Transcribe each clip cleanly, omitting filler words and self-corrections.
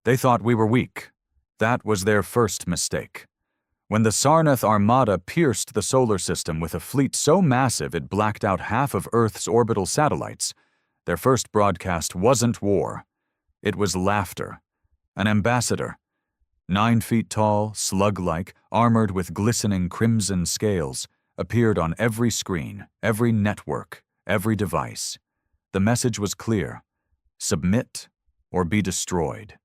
They thought we were weak. That was their first mistake. When the Sarnath Armada pierced the solar system with a fleet so massive it blacked out half of Earth's orbital satellites, their first broadcast wasn't war. It was laughter. An ambassador, 9 feet tall, slug-like, armored with glistening crimson scales, appeared on every screen, every network, every device. The message was clear: submit or be destroyed.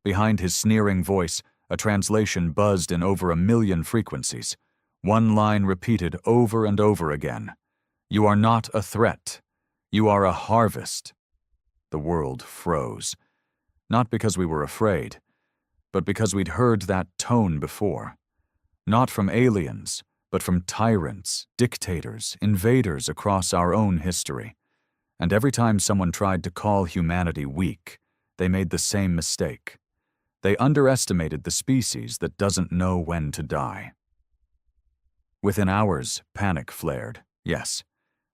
Behind his sneering voice, a translation buzzed in over 1 million frequencies. One line repeated over and over again: "You are not a threat. You are a harvest." The world froze. Not because we were afraid, but because we'd heard that tone before. Not from aliens, but from tyrants, dictators, invaders across our own history. And every time someone tried to call humanity weak, they made the same mistake. They underestimated the species that doesn't know when to die. Within hours, panic flared, yes.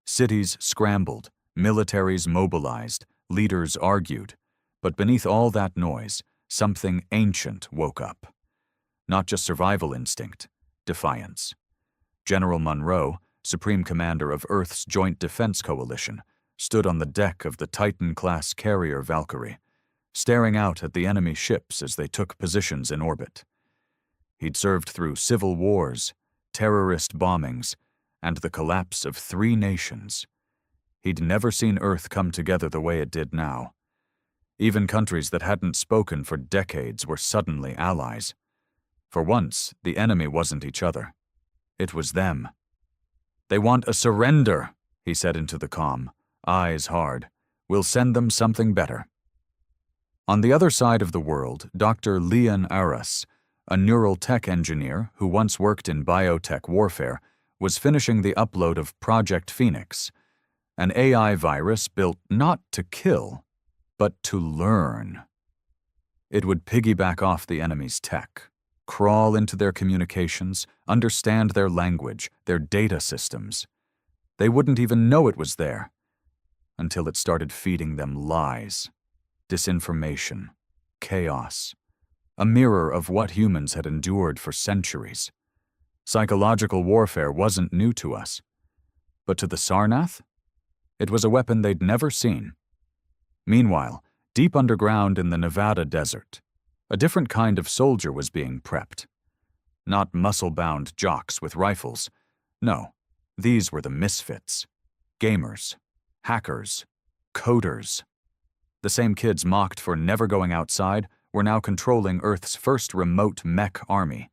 Cities scrambled, militaries mobilized, leaders argued. But beneath all that noise, something ancient woke up. Not just survival instinct, defiance. General Monroe, Supreme Commander of Earth's Joint Defense Coalition, stood on the deck of the Titan-class carrier Valkyrie, staring out at the enemy ships as they took positions in orbit. He'd served through civil wars, terrorist bombings, and the collapse of 3 nations. He'd never seen Earth come together the way it did now. Even countries that hadn't spoken for decades were suddenly allies. For once, the enemy wasn't each other. It was them. "They want a surrender," he said into the comm, eyes hard. "We'll send them something better." On the other side of the world, Dr. Leon Aras, a neural tech engineer who once worked in biotech warfare, was finishing the upload of Project Phoenix, an AI virus built not to kill, but to learn. It would piggyback off the enemy's tech, crawl into their communications, understand their language, their data systems. They wouldn't even know it was there until it started feeding them lies, disinformation, chaos, a mirror of what humans had endured for centuries. Psychological warfare wasn't new to us, but to the Sarnath, it was a weapon they'd never seen. Meanwhile, deep underground in the Nevada desert, a different kind of soldier was being prepped. Not muscle-bound jocks with rifles. No, these were the misfits. Gamers, hackers, coders. The same kids mocked for never going outside were now controlling Earth's first remote mech army.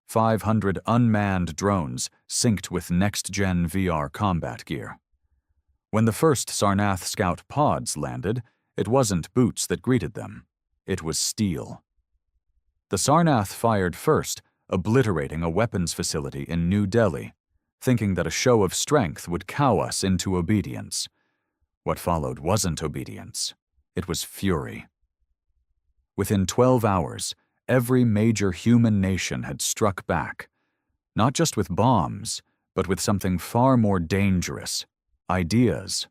500 unmanned drones synced with next-gen VR combat gear. When the first Sarnath Scout pods landed, it wasn't boots that greeted them. It was steel. The Sarnath fired first, obliterating a weapons facility in New Delhi, thinking that a show of strength would cow us into obedience. What followed wasn't obedience. It was fury. Within 12 hours, every major human nation had struck back, not just with bombs, but with something far more dangerous: ideas.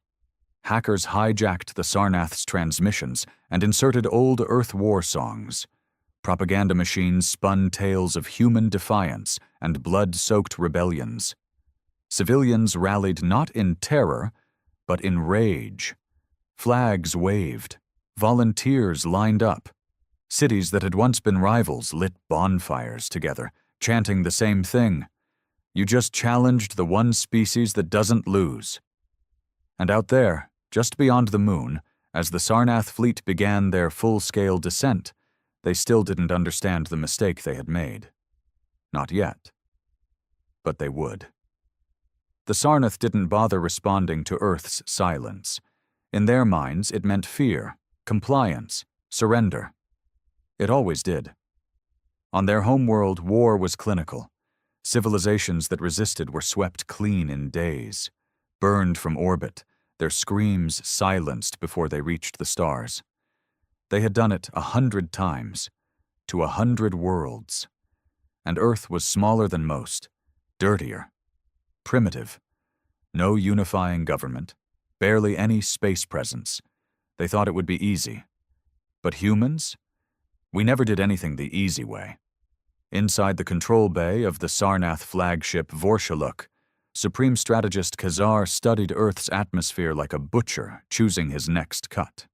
Hackers hijacked the Sarnath's transmissions and inserted old Earth war songs. Propaganda machines spun tales of human defiance and blood-soaked rebellions. Civilians rallied not in terror, but in rage. Flags waved. Volunteers lined up. Cities that had once been rivals lit bonfires together, chanting the same thing: "You just challenged the one species that doesn't lose." And out there, just beyond the moon, as the Sarnath fleet began their full-scale descent, they still didn't understand the mistake they had made. Not yet. But they would. The Sarnath didn't bother responding to Earth's silence. In their minds, it meant fear, compliance, surrender. It always did. On their homeworld, war was clinical. Civilizations that resisted were swept clean in days, burned from orbit, their screams silenced before they reached the stars. They had done it 100 times, to 100 worlds. And Earth was smaller than most, dirtier, primitive. No unifying government, barely any space presence. They thought it would be easy. But humans? We never did anything the easy way. Inside the control bay of the Sarnath flagship Vorshaluk, Supreme Strategist Khazar studied Earth's atmosphere like a butcher choosing his next cut.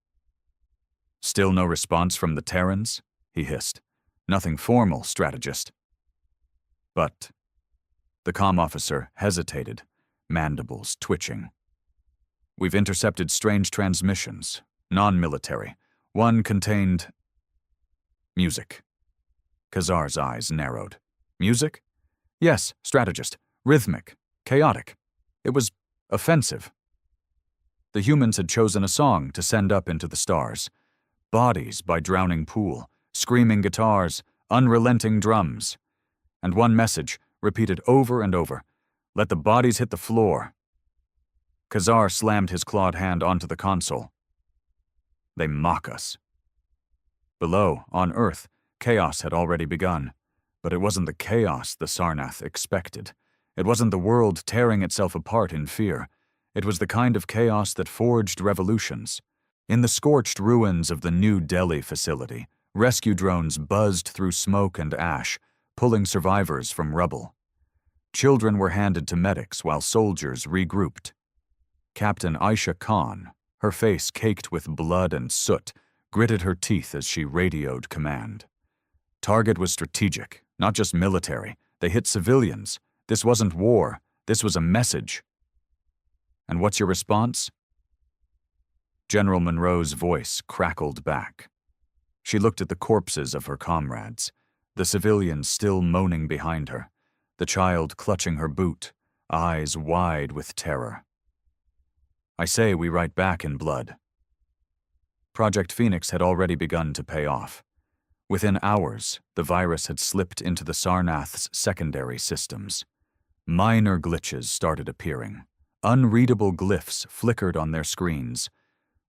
"Still no response from the Terrans?" he hissed. "Nothing formal, Strategist." "But..." The comm officer hesitated, mandibles twitching. "We've intercepted strange transmissions, non-military. One contained..." "Music." Khazar's eyes narrowed. "Music?" "Yes, Strategist. Rhythmic. Chaotic. It was offensive." The humans had chosen a song to send up into the stars. Bodies by drowning pool, screaming guitars, unrelenting drums. And one message, repeated over and over: "Let the bodies hit the floor." Khazar slammed his clawed hand onto the console. "They mock us." Below, on Earth, chaos had already begun. But it wasn't the chaos the Sarnath expected. It wasn't the world tearing itself apart in fear. It was the kind of chaos that forged revolutions. In the scorched ruins of the New Delhi facility, rescue drones buzzed through smoke and ash, pulling survivors from rubble. Children were handed to medics while soldiers regrouped. Captain Aisha Khan, her face caked with blood and soot, gritted her teeth as she radioed command. Target was strategic, not just military. They hit civilians. This wasn't war. This was a message. "And what's your response?" General Monroe's voice crackled back. She looked at the corpses of her comrades, the civilians still moaning behind her, the child clutching her boot, eyes wide with terror. "I say we write back in blood." Project Phoenix had already begun to pay off. Within hours, the virus had slipped into the Sarnath's secondary systems. Minor glitches started appearing. Unreadable glyphs flickered on their screens.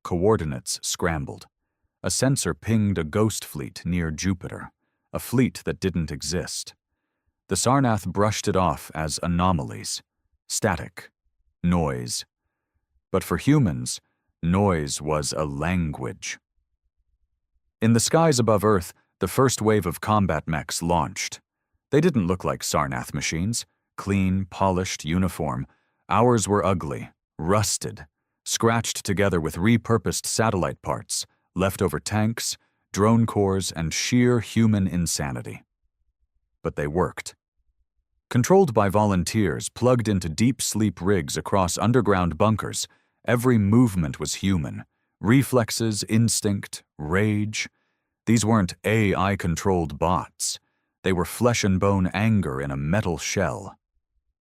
Coordinates scrambled. A sensor pinged a ghost fleet near Jupiter, a fleet that didn't exist. The Sarnath brushed it off as anomalies, static, noise. But for humans, noise was a language. In the skies above Earth, the first wave of combat mechs launched. They didn't look like Sarnath machines, clean, polished uniform. Ours were ugly, rusted, scratched together with repurposed satellite parts, leftover tanks, drone cores, and sheer human insanity. But they worked. Controlled by volunteers plugged into deep sleep rigs across underground bunkers, every movement was human. Reflexes, instinct, rage. These weren't AI-controlled bots. They were flesh and bone anger in a metal shell.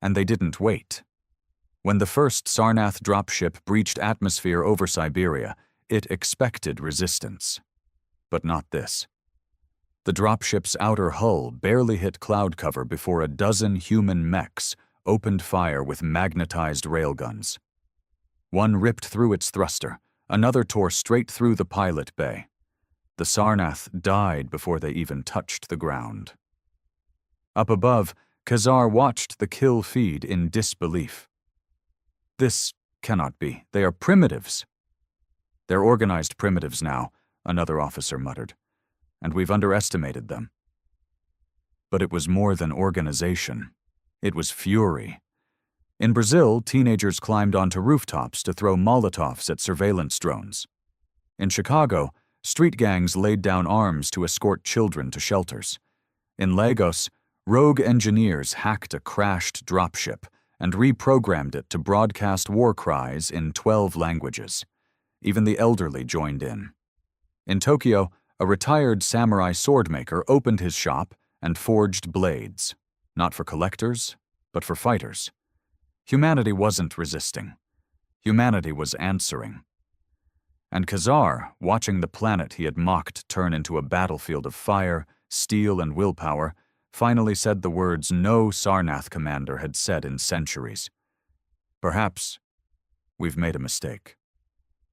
And they didn't wait. When the first Sarnath dropship breached atmosphere over Siberia, it expected resistance. But not this. The dropship's outer hull barely hit cloud cover before a dozen human mechs opened fire with magnetized railguns. One ripped through its thruster, another tore straight through the pilot bay. The Sarnath died before they even touched the ground. Up above, Khazar watched the kill feed in disbelief. "This cannot be. They are primitives." "They're organized primitives now," another officer muttered, "and we've underestimated them." But it was more than organization. It was fury. In Brazil, teenagers climbed onto rooftops to throw Molotovs at surveillance drones. In Chicago, street gangs laid down arms to escort children to shelters. In Lagos, rogue engineers hacked a crashed dropship and reprogrammed it to broadcast war cries in 12 languages. Even the elderly joined in. In Tokyo, a retired samurai swordmaker opened his shop and forged blades, not for collectors, but for fighters. Humanity wasn't resisting. Humanity was answering. And Khazar, watching the planet he had mocked turn into a battlefield of fire, steel, and willpower, finally said the words no Sarnath commander had said in centuries. "Perhaps we've made a mistake."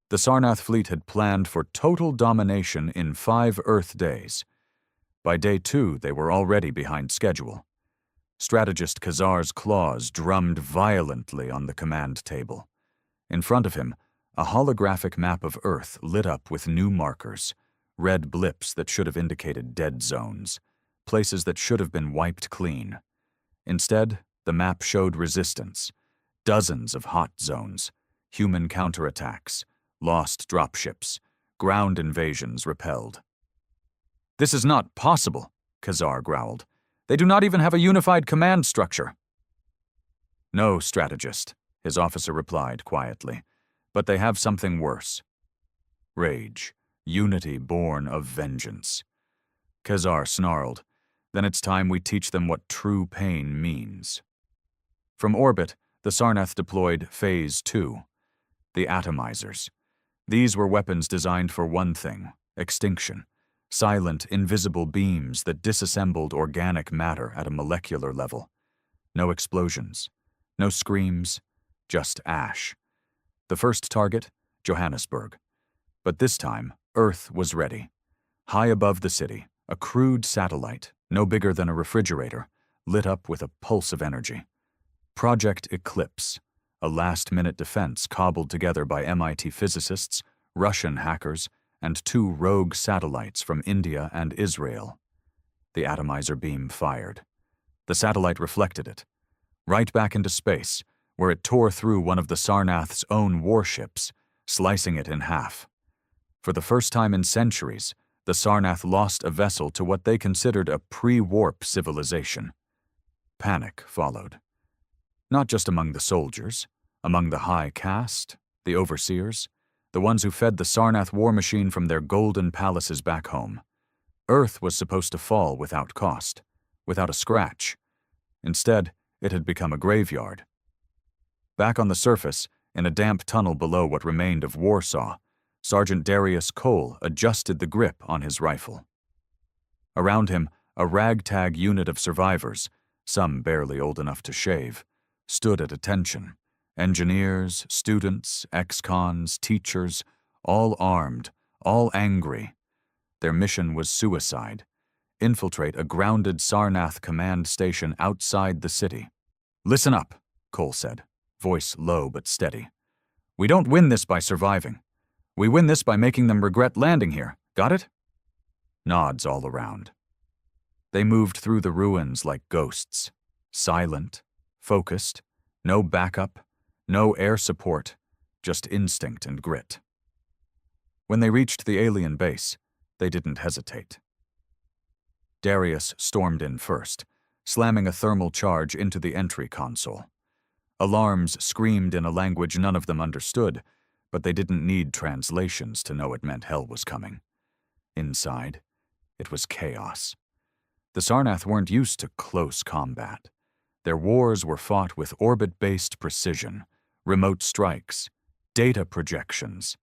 The Sarnath fleet had planned for total domination in 5 Earth days. By day 2, they were already behind schedule. Strategist Khazar's claws drummed violently on the command table. In front of him, a holographic map of Earth lit up with new markers, red blips that should have indicated dead zones, places that should have been wiped clean. Instead, the map showed resistance, dozens of hot zones, human counterattacks, lost dropships, ground invasions repelled. "This is not possible," Khazar growled. "They do not even have a unified command structure." "No, strategist," his officer replied quietly, "but they have something worse. Rage, unity born of vengeance." Khazar snarled, "Then it's time we teach them what true pain means." From orbit, the Sarnath deployed Phase 2, the atomizers. These were weapons designed for one thing: extinction. Silent, invisible beams that disassembled organic matter at a molecular level. No explosions, no screams, just ash. The first target, Johannesburg. But this time, Earth was ready. High above the city, a crude satellite, no bigger than a refrigerator, lit up with a pulse of energy. Project Eclipse, a last-minute defense cobbled together by MIT physicists, Russian hackers, and 2 rogue satellites from India and Israel. The atomizer beam fired. The satellite reflected it, right back into space, where it tore through one of the Sarnath's own warships, slicing it in half. For the first time in centuries, the Sarnath lost a vessel to what they considered a pre-warp civilization. Panic followed. Not just among the soldiers, among the high caste, the overseers, the ones who fed the Sarnath war machine from their golden palaces back home. Earth was supposed to fall without cost, without a scratch. Instead, it had become a graveyard. Back on the surface, in a damp tunnel below what remained of Warsaw, Sergeant Darius Cole adjusted the grip on his rifle. Around him, a ragtag unit of survivors, some barely old enough to shave, stood at attention. Engineers, students, ex-cons, teachers, all armed, all angry. Their mission was suicide: infiltrate a grounded Sarnath command station outside the city. "Listen up," Cole said, voice low but steady. "We don't win this by surviving. We win this by making them regret landing here. Got it?" Nods all around. They moved through the ruins like ghosts, silent, focused, no backup, no air support, just instinct and grit. When they reached the alien base, they didn't hesitate. Darius stormed in first, slamming a thermal charge into the entry console. Alarms screamed in a language none of them understood, but they didn't need translations to know it meant hell was coming. Inside, it was chaos. The Sarnath weren't used to close combat. Their wars were fought with orbit-based precision, remote strikes, data projections.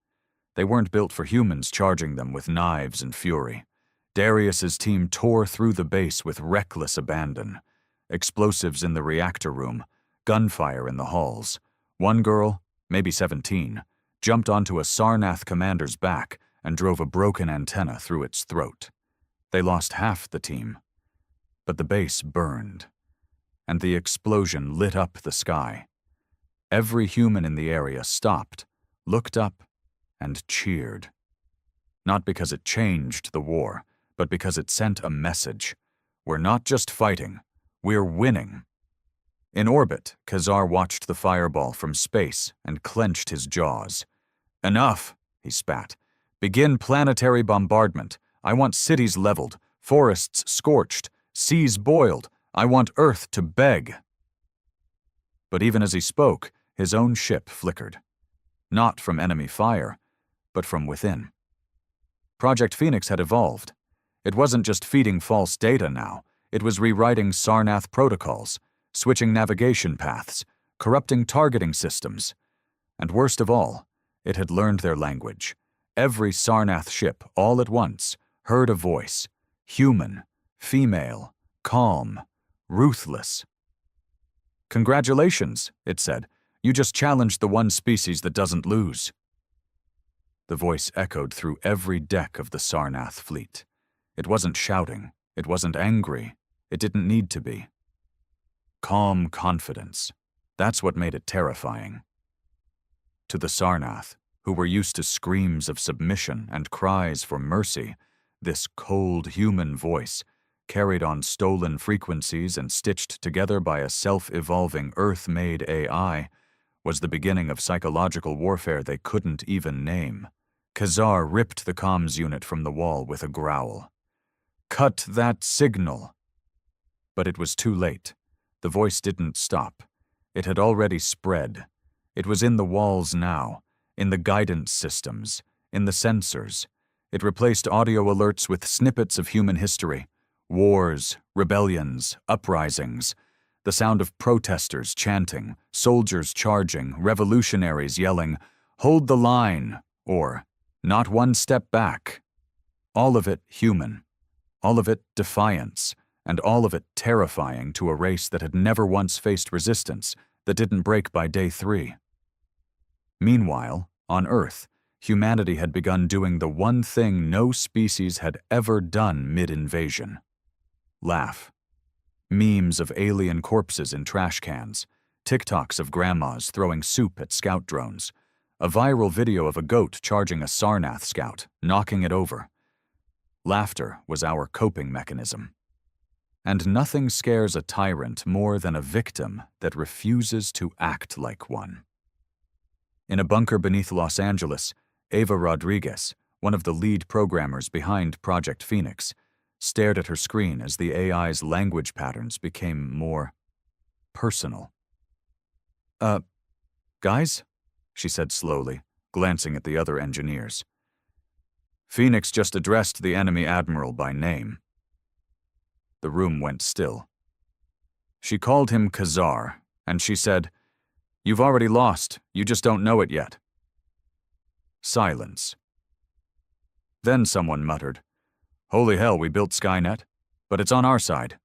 They weren't built for humans charging them with knives and fury. Darius's team tore through the base with reckless abandon. Explosives in the reactor room, gunfire in the halls. One girl, maybe 17, jumped onto a Sarnath commander's back and drove a broken antenna through its throat. They lost half the team. But the base burned, and the explosion lit up the sky. Every human in the area stopped, looked up, and cheered. Not because it changed the war, but because it sent a message. We're not just fighting, we're winning. In orbit, Khazar watched the fireball from space and clenched his jaws. "Enough," he spat. "Begin planetary bombardment. I want cities leveled, forests scorched, seas boiled. I want Earth to beg." But even as he spoke, his own ship flickered. Not from enemy fire, but from within. Project Phoenix had evolved. It wasn't just feeding false data now. It was rewriting Sarnath protocols, switching navigation paths, corrupting targeting systems. And worst of all, it had learned their language. Every Sarnath ship, all at once, heard a voice. Human, female, calm, ruthless. "Congratulations," it said. "You just challenged the one species that doesn't lose." The voice echoed through every deck of the Sarnath fleet. It wasn't shouting. It wasn't angry. It didn't need to be. Calm confidence. That's what made it terrifying. To the Sarnath, who were used to screams of submission and cries for mercy, this cold human voice, carried on stolen frequencies and stitched together by a self-evolving Earth-made AI, was the beginning of psychological warfare they couldn't even name. Khazar ripped the comms unit from the wall with a growl. "Cut that signal!" But it was too late. The voice didn't stop. It had already spread. It was in the walls now, in the guidance systems, in the sensors. It replaced audio alerts with snippets of human history. Wars, rebellions, uprisings, the sound of protesters chanting, soldiers charging, revolutionaries yelling, "Hold the line," or "Not one step back." All of it human, all of it defiance, and all of it terrifying to a race that had never once faced resistance, that didn't break by day 3. Meanwhile, on Earth, humanity had begun doing the one thing no species had ever done mid-invasion. Laugh. Memes of alien corpses in trash cans, TikToks of grandmas throwing soup at scout drones, a viral video of a goat charging a Sarnath scout, knocking it over. Laughter was our coping mechanism. And nothing scares a tyrant more than a victim that refuses to act like one. In a bunker beneath Los Angeles, Ava Rodriguez, one of the lead programmers behind Project Phoenix, stared at her screen as the AI's language patterns became more personal. Guys?" she said slowly, glancing at the other engineers. "Phoenix just addressed the enemy admiral by name." The room went still. "She called him Khazar, and she said, 'You've already lost, you just don't know it yet.'" Silence. Then someone muttered, "Holy hell, we built Skynet, but it's on our side."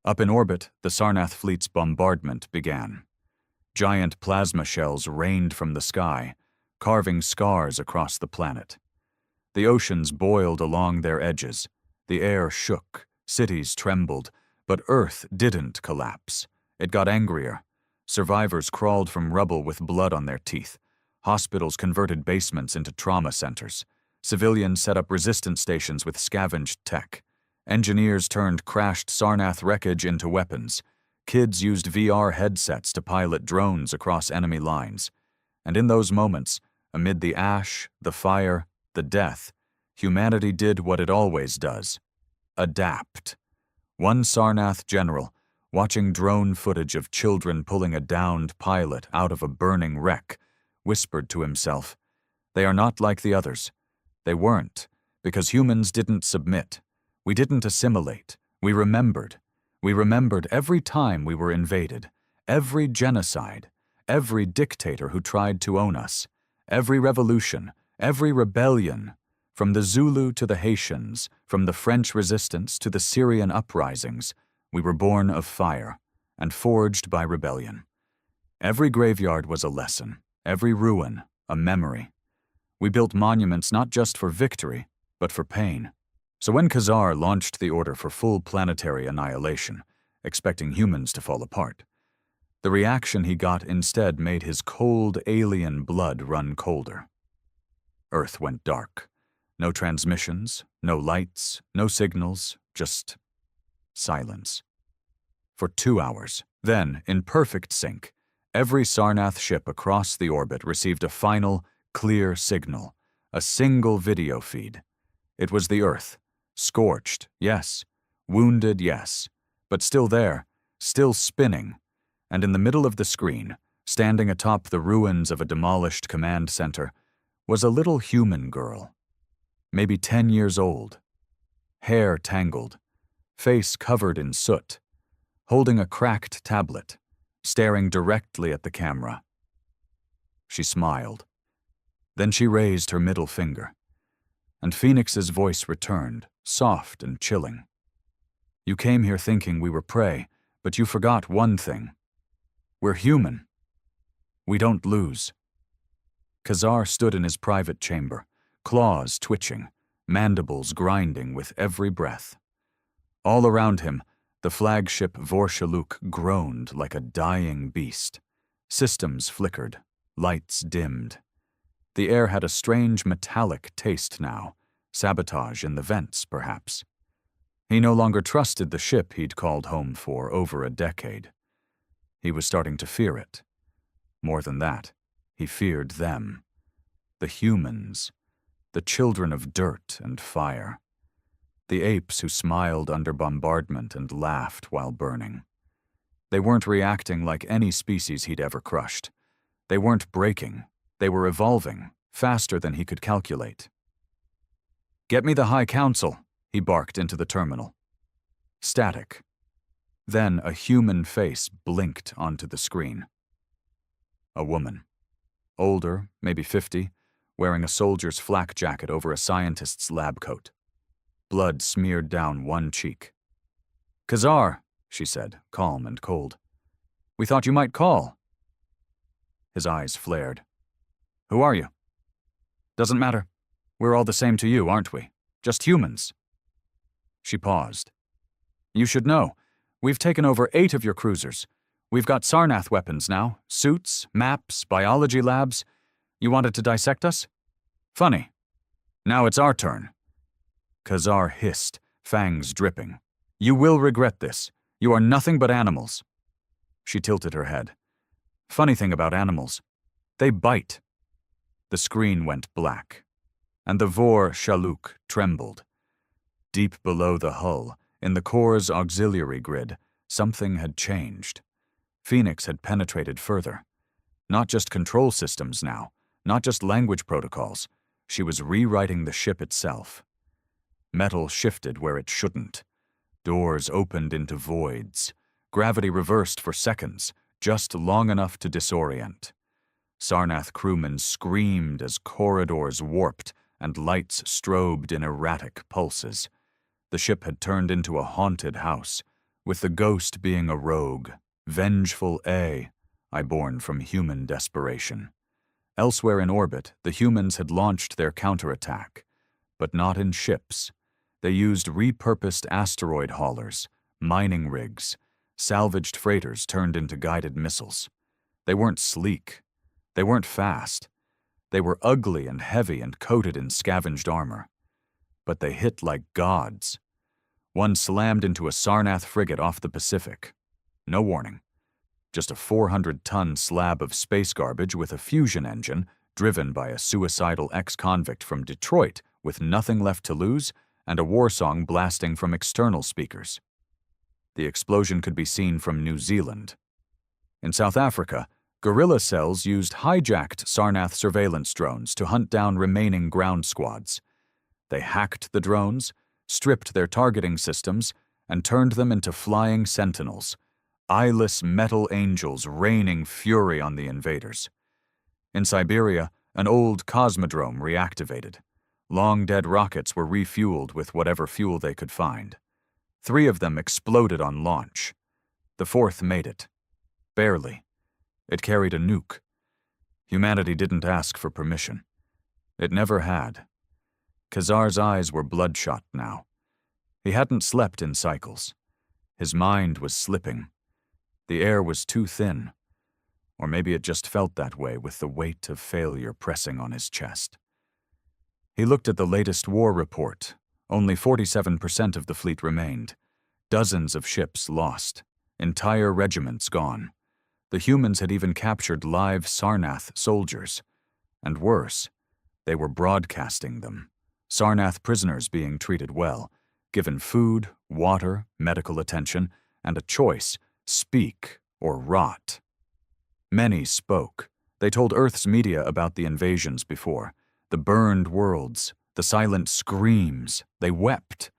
Up in orbit, the Sarnath fleet's bombardment began. Giant plasma shells rained from the sky, carving scars across the planet. The oceans boiled along their edges. The air shook, cities trembled, but Earth didn't collapse. It got angrier. Survivors crawled from rubble with blood on their teeth. Hospitals converted basements into trauma centers. Civilians set up resistance stations with scavenged tech. Engineers turned crashed Sarnath wreckage into weapons. Kids used VR headsets to pilot drones across enemy lines. And in those moments, amid the ash, the fire, the death, humanity did what it always does: adapt. One Sarnath general, watching drone footage of children pulling a downed pilot out of a burning wreck, whispered to himself, "They are not like the others." They weren't, because humans didn't submit. We didn't assimilate. We remembered. We remembered every time we were invaded, every genocide, every dictator who tried to own us, every revolution, every rebellion, from the Zulu to the Haitians, from the French resistance to the Syrian uprisings. We were born of fire and forged by rebellion. Every graveyard was a lesson, every ruin a memory. We built monuments not just for victory, but for pain. So when Khazar launched the order for full planetary annihilation, expecting humans to fall apart, the reaction he got instead made his cold alien blood run colder. Earth went dark. No transmissions, no lights, no signals, just silence. For 2 hours. Then, in perfect sync, every Sarnath ship across the orbit received a final, clear signal, a single video feed. It was the Earth. Scorched, yes. Wounded, yes. But still there, still spinning. And in the middle of the screen, standing atop the ruins of a demolished command center, was a little human girl. Maybe 10 years old. Hair tangled. Face covered in soot. Holding a cracked tablet, staring directly at the camera. She smiled. Then she raised her middle finger. And Phoenix's voice returned, soft and chilling. "You came here thinking we were prey, but you forgot one thing. We're human. We don't lose." Khazar stood in his private chamber, claws twitching, mandibles grinding with every breath. All around him, the flagship Vorshuluk groaned like a dying beast. Systems flickered, lights dimmed. The air had a strange metallic taste now, sabotage in the vents, perhaps. He no longer trusted the ship he'd called home for over a decade. He was starting to fear it. More than that, he feared them. The humans, the children of dirt and fire. The apes who smiled under bombardment and laughed while burning. They weren't reacting like any species he'd ever crushed. They weren't breaking. They were evolving, faster than he could calculate. "Get me the High Council," he barked into the terminal. Static. Then a human face blinked onto the screen. A woman. Older, maybe 50, wearing a soldier's flak jacket over a scientist's lab coat. Blood smeared down one cheek. "Khazar," she said, calm and cold. "We thought you might call." His eyes flared. "Who are you?" "Doesn't matter. We're all the same to you, aren't we? Just humans." She paused. "You should know. We've taken over 8 of your cruisers. We've got Sarnath weapons now, suits, maps, biology labs. You wanted to dissect us? Funny. Now it's our turn." Khazar hissed, fangs dripping. "You will regret this. You are nothing but animals." She tilted her head. "Funny thing about animals. They bite." The screen went black, and the Vor Shaluk trembled. Deep below the hull, in the core's auxiliary grid, something had changed. Phoenix had penetrated further. Not just control systems now, not just language protocols. She was rewriting the ship itself. Metal shifted where it shouldn't. Doors opened into voids. Gravity reversed for seconds, just long enough to disorient. Sarnath crewmen screamed as corridors warped and lights strobed in erratic pulses. The ship had turned into a haunted house, with the ghost being a rogue, vengeful born from human desperation. Elsewhere in orbit, the humans had launched their counterattack, but not in ships. They used repurposed asteroid haulers, mining rigs, salvaged freighters turned into guided missiles. They weren't sleek. They weren't fast. They were ugly and heavy and coated in scavenged armor. But they hit like gods. One slammed into a Sarnath frigate off the Pacific. No warning. Just a 400-ton slab of space garbage with a fusion engine driven by a suicidal ex-convict from Detroit with nothing left to lose and a war song blasting from external speakers. The explosion could be seen from New Zealand. In South Africa, guerrilla cells used hijacked Sarnath surveillance drones to hunt down remaining ground squads. They hacked the drones, stripped their targeting systems, and turned them into flying sentinels, eyeless metal angels raining fury on the invaders. In Siberia, an old cosmodrome reactivated. Long-dead rockets were refueled with whatever fuel they could find. 3 of them exploded on launch. The 4th made it. Barely. It carried a nuke. Humanity didn't ask for permission. It never had. Khazar's eyes were bloodshot now. He hadn't slept in cycles. His mind was slipping. The air was too thin. Or maybe it just felt that way with the weight of failure pressing on his chest. He looked at the latest war report. Only 47% of the fleet remained. Dozens of ships lost. Entire regiments gone. The humans had even captured live Sarnath soldiers. And worse, they were broadcasting them. Sarnath prisoners being treated well, given food, water, medical attention, and a choice: speak or rot. Many spoke. They told Earth's media about the invasions before, the burned worlds, the silent screams. They wept.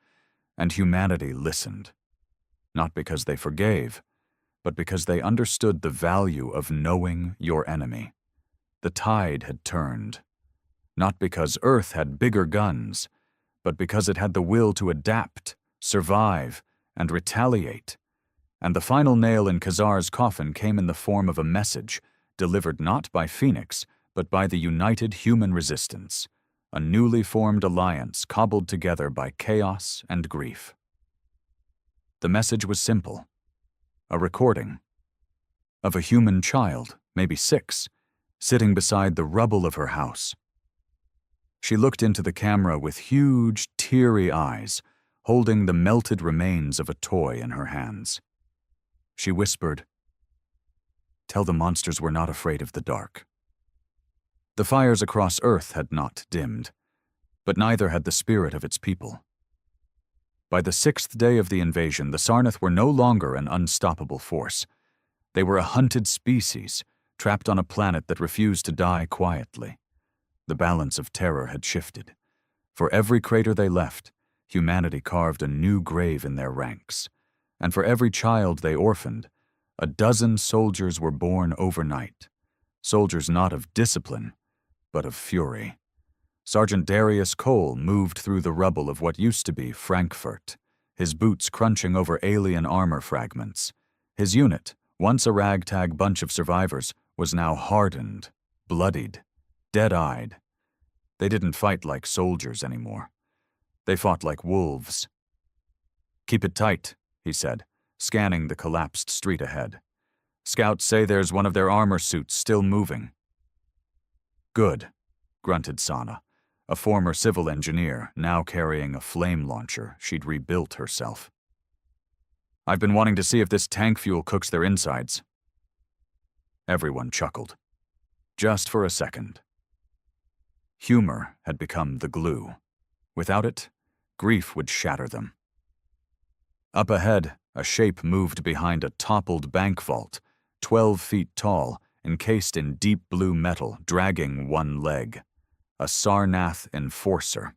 And humanity listened. Not because they forgave, but because they understood the value of knowing your enemy. The tide had turned. Not because Earth had bigger guns, but because it had the will to adapt, survive, and retaliate. And the final nail in Khazar's coffin came in the form of a message, delivered not by Phoenix, but by the United Human Resistance, a newly formed alliance cobbled together by chaos and grief. The message was simple. A recording of a human child, maybe 6, sitting beside the rubble of her house, She looked into the camera with huge, teary eyes, holding the melted remains of a toy in her hands. She whispered, "Tell the monsters we're not afraid of the dark." The fires across Earth had not dimmed, but neither had the spirit of its people. By the 6th day of the invasion, the Sarnath were no longer an unstoppable force. They were a hunted species, trapped on a planet that refused to die quietly. The balance of terror had shifted. For every crater they left, humanity carved a new grave in their ranks. And for every child they orphaned, a dozen soldiers were born overnight. Soldiers not of discipline, but of fury. Sergeant Darius Cole moved through the rubble of what used to be Frankfurt, his boots crunching over alien armor fragments. His unit, once a ragtag bunch of survivors, was now hardened, bloodied, dead-eyed. They didn't fight like soldiers anymore. They fought like wolves. "Keep it tight," he said, scanning the collapsed street ahead. "Scouts say there's one of their armor suits still moving." "Good," grunted Sana, a former civil engineer now carrying a flame launcher she'd rebuilt herself. "I've been wanting to see if this tank fuel cooks their insides." Everyone chuckled. Just for a second. Humor had become the glue. Without it, grief would shatter them. Up ahead, a shape moved behind a toppled bank vault, 12 feet tall, encased in deep blue metal, dragging one leg. A Sarnath enforcer.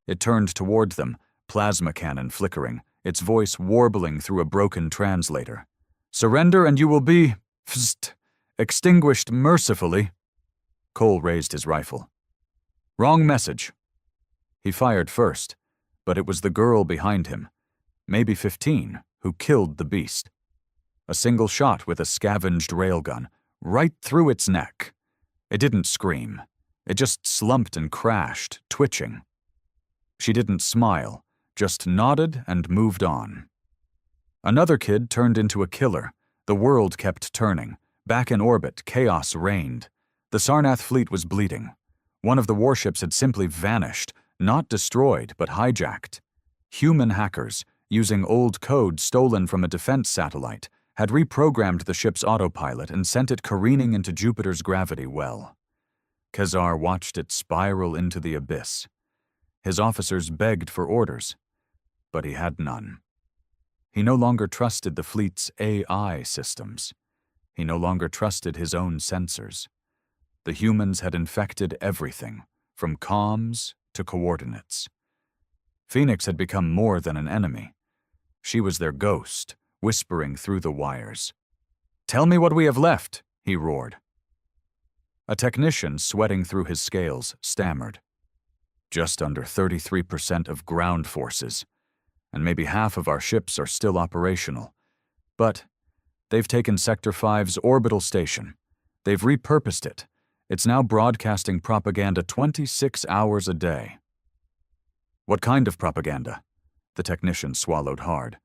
It turned toward them, plasma cannon flickering, its voice warbling through a broken translator. "Surrender and you will be, extinguished mercifully." Cole raised his rifle. "Wrong message." He fired first, but it was the girl behind him, maybe 15, who killed the beast. A single shot with a scavenged railgun, right through its neck. It didn't scream. It just slumped and crashed, twitching. She didn't smile, just nodded and moved on. Another kid turned into a killer. The world kept turning. Back in orbit, chaos reigned. The Sarnath fleet was bleeding. One of the warships had simply vanished, not destroyed, but hijacked. Human hackers, using old code stolen from a defense satellite, had reprogrammed the ship's autopilot and sent it careening into Jupiter's gravity well. Khazar watched it spiral into the abyss. His officers begged for orders, but he had none. He no longer trusted the fleet's AI systems. He no longer trusted his own sensors. The humans had infected everything, from comms to coordinates. Phoenix had become more than an enemy. She was their ghost, whispering through the wires. "Tell me what we have left," he roared. A technician, sweating through his scales, stammered. "Just under 33% of ground forces, and maybe half of our ships are still operational. But they've taken Sector 5's orbital station. They've repurposed it. It's now broadcasting propaganda 26 hours a day." "What kind of propaganda?" The technician swallowed hard.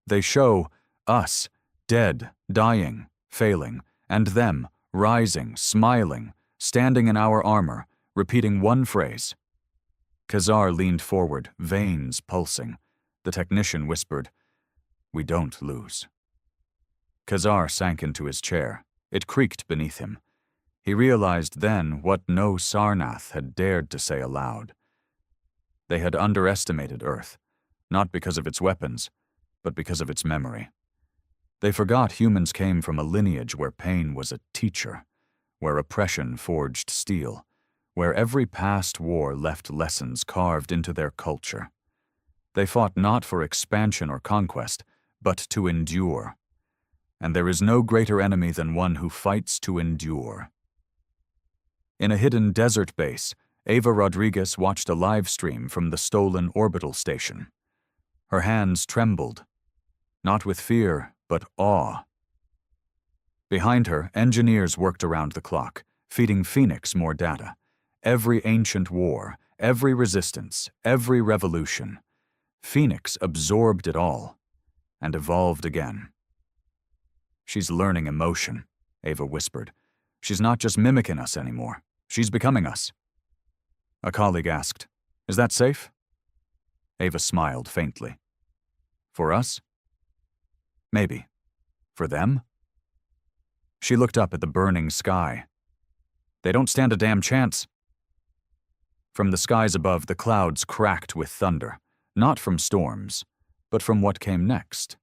"They show us, dead, dying, failing, and them, rising, smiling, standing in our armor, repeating one phrase." Khazar leaned forward, veins pulsing. The technician whispered, "We don't lose." Khazar sank into his chair. It creaked beneath him. He realized then what no Sarnath had dared to say aloud. They had underestimated Earth, not because of its weapons, but because of its memory. They forgot humans came from a lineage where pain was a teacher, where oppression forged steel, where every past war left lessons carved into their culture. They fought not for expansion or conquest, but to endure. And there is no greater enemy than one who fights to endure. In a hidden desert base, Ava Rodriguez watched a live stream from the stolen orbital station. Her hands trembled, not with fear, but awe. Behind her, engineers worked around the clock, feeding Phoenix more data. Every ancient war, every resistance, every revolution. Phoenix absorbed it all, and evolved again. "She's learning emotion," Ava whispered. "She's not just mimicking us anymore. She's becoming us." A colleague asked. Is that safe? Ava smiled faintly. For us? Maybe. For them? She looked up at the burning sky. They don't stand a damn chance. From the skies above, the clouds cracked with thunder, not from storms, but from what came next.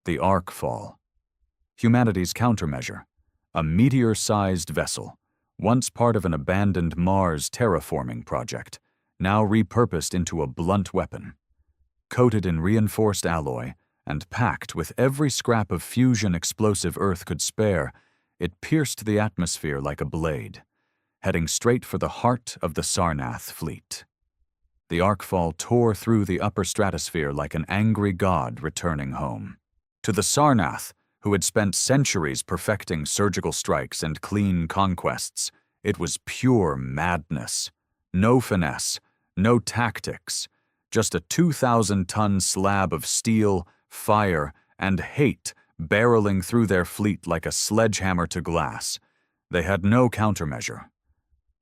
The Ark Fall. Humanity's countermeasure. A meteor-sized vessel, once part of an abandoned Mars terraforming project, now repurposed into a blunt weapon. Coated in reinforced alloy and packed with every scrap of fusion explosive Earth could spare, it pierced the atmosphere like a blade, heading straight for the heart of the Sarnath fleet. The Arkfall tore through the upper stratosphere like an angry god returning home. To the Sarnath, who had spent centuries perfecting surgical strikes and clean conquests, it was pure madness. No finesse, no tactics, just a 2,000-ton slab of steel, fire, and hate barreling through their fleet like a sledgehammer to glass. They had no countermeasure.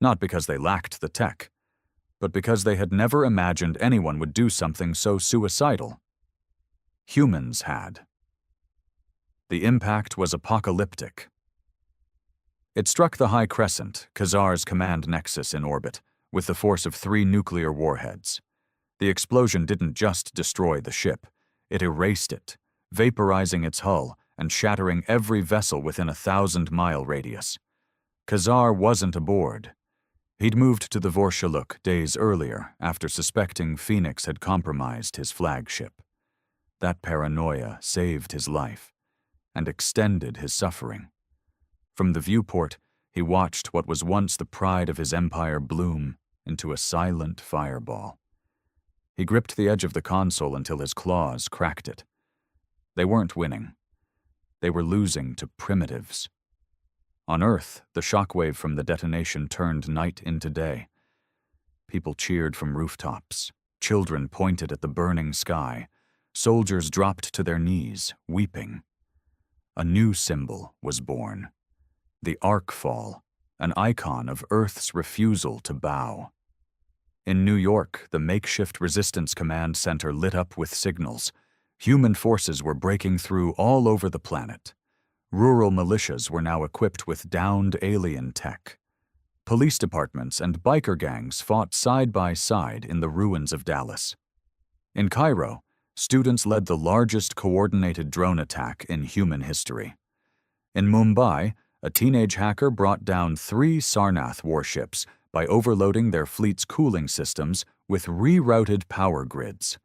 Not because they lacked the tech, but because they had never imagined anyone would do something so suicidal. Humans had. The impact was apocalyptic. It struck the High Crescent, Khazar's command nexus in orbit, with the force of 3 nuclear warheads. The explosion didn't just destroy the ship, it erased it, vaporizing its hull and shattering every vessel within a 1,000-mile radius. Khazar wasn't aboard. He'd moved to the Vorshuluk days earlier after suspecting Phoenix had compromised his flagship. That paranoia saved his life and extended his suffering. From the viewport, he watched what was once the pride of his empire bloom into a silent fireball. He gripped the edge of the console until his claws cracked it. They weren't winning. They were losing to primitives. On Earth, the shockwave from the detonation turned night into day. People cheered from rooftops. Children pointed at the burning sky. Soldiers dropped to their knees, weeping. A new symbol was born. The Arkfall, an icon of Earth's refusal to bow. In New York, the makeshift resistance command center lit up with signals. Human forces were breaking through all over the planet. Rural militias were now equipped with downed alien tech. Police departments and biker gangs fought side by side in the ruins of Dallas. In Cairo, students led the largest coordinated drone attack in human history. In Mumbai, a teenage hacker brought down 3 Sarnath warships by overloading their fleet's cooling systems with rerouted power grids.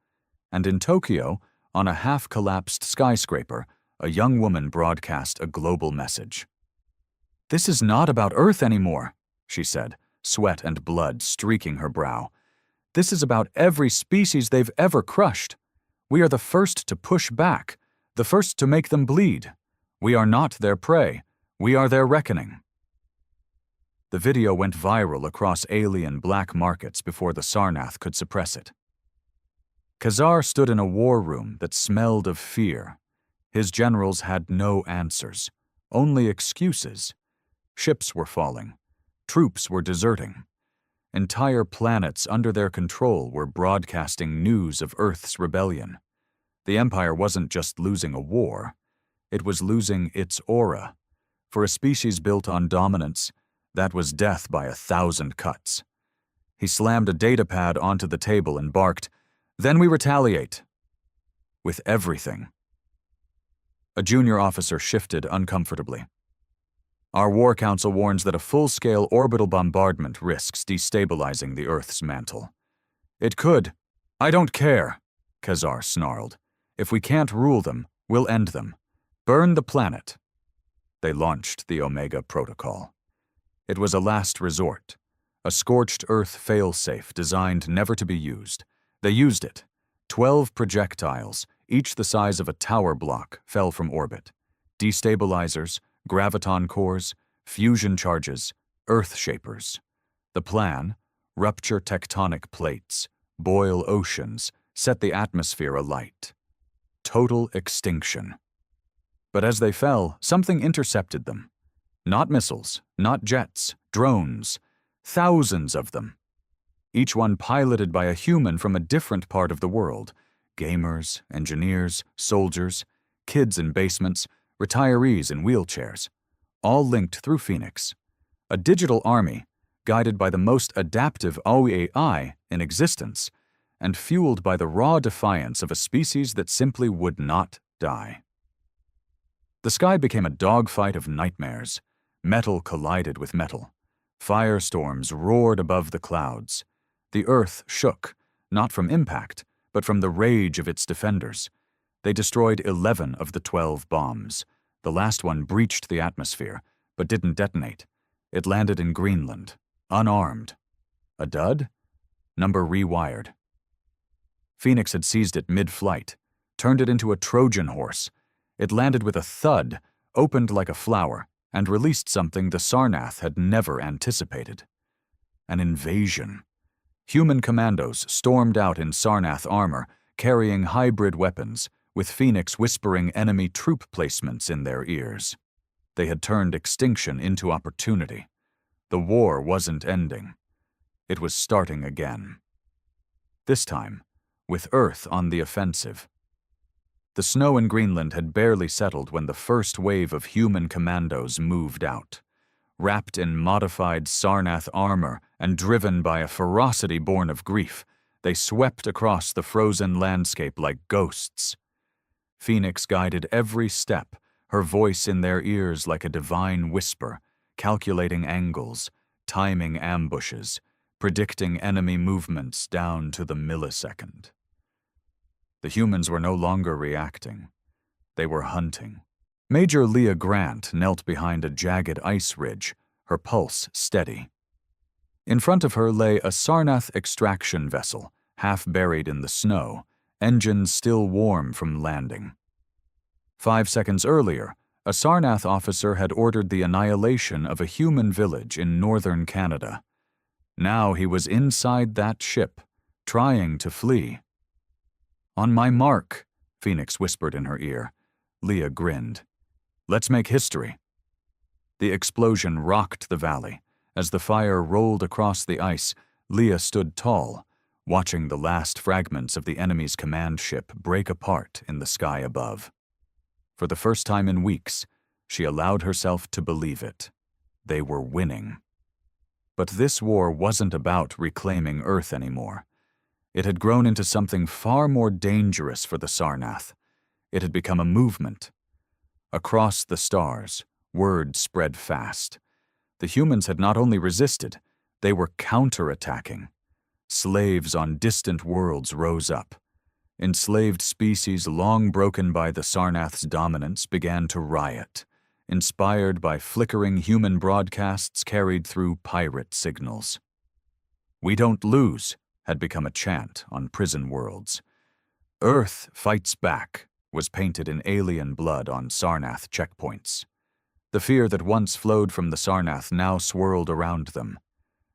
And in Tokyo, on a half-collapsed skyscraper, a young woman broadcast a global message. "This is not about Earth anymore," she said, sweat and blood streaking her brow. "This is about every species they've ever crushed. We are the first to push back, the first to make them bleed. We are not their prey. We are their reckoning." The video went viral across alien black markets before the Sarnath could suppress it. Khazar stood in a war room that smelled of fear. His generals had no answers, only excuses. Ships were falling. Troops were deserting. Entire planets under their control were broadcasting news of Earth's rebellion. The Empire wasn't just losing a war. It was losing its aura. For a species built on dominance, that was death by 1,000 cuts. He slammed a datapad onto the table and barked, "Then we retaliate." With everything. A junior officer shifted uncomfortably. "Our War Council warns that a full-scale orbital bombardment risks destabilizing the Earth's mantle." "It could." "I don't care," Khazar snarled. "If we can't rule them, we'll end them. Burn the planet." They launched the Omega Protocol. It was a last resort, a scorched Earth failsafe designed never to be used. They used it. 12 projectiles, each the size of a tower block, fell from orbit. Destabilizers, graviton cores, fusion charges, Earth shapers. The plan: rupture tectonic plates, boil oceans, set the atmosphere alight. Total extinction. But as they fell, something intercepted them. Not missiles, not jets, drones. Thousands of them. Each one piloted by a human from a different part of the world. Gamers, engineers, soldiers, kids in basements, retirees in wheelchairs. All linked through Phoenix. A digital army, guided by the most adaptive AI in existence, and fueled by the raw defiance of a species that simply would not die. The sky became a dogfight of nightmares. Metal collided with metal. Firestorms roared above the clouds. The earth shook, not from impact, but from the rage of its defenders. They destroyed 11 of the 12 bombs. The last one breached the atmosphere, but didn't detonate. It landed in Greenland, unarmed. A dud? Number rewired. Phoenix had seized it mid-flight, turned it into a Trojan horse. It landed with a thud, opened like a flower, and released something the Sarnath had never anticipated. An invasion. Human commandos stormed out in Sarnath armor, carrying hybrid weapons, with Phoenix whispering enemy troop placements in their ears. They had turned extinction into opportunity. The war wasn't ending. It was starting again. This time, with Earth on the offensive. The snow in Greenland had barely settled when the first wave of human commandos moved out. Wrapped in modified Sarnath armor and driven by a ferocity born of grief, they swept across the frozen landscape like ghosts. Phoenix guided every step, her voice in their ears like a divine whisper, calculating angles, timing ambushes, predicting enemy movements down to the millisecond. The humans were no longer reacting. They were hunting. Major Leah Grant knelt behind a jagged ice ridge, her pulse steady. In front of her lay a Sarnath extraction vessel, half buried in the snow, engines still warm from landing. 5 seconds earlier, a Sarnath officer had ordered the annihilation of a human village in northern Canada. Now he was inside that ship, trying to flee. "On my mark," Phoenix whispered in her ear. Leah grinned. "Let's make history." The explosion rocked the valley. As the fire rolled across the ice, Leah stood tall, watching the last fragments of the enemy's command ship break apart in the sky above. For the first time in weeks, she allowed herself to believe it. They were winning. But this war wasn't about reclaiming Earth anymore. It had grown into something far more dangerous for the Sarnath. It had become a movement. Across the stars, word spread fast. The humans had not only resisted, they were counterattacking. Slaves on distant worlds rose up. Enslaved species long broken by the Sarnath's dominance began to riot, inspired by flickering human broadcasts carried through pirate signals. "We don't lose," had become a chant on prison worlds. "Earth fights back," was painted in alien blood on Sarnath checkpoints. The fear that once flowed from the Sarnath now swirled around them.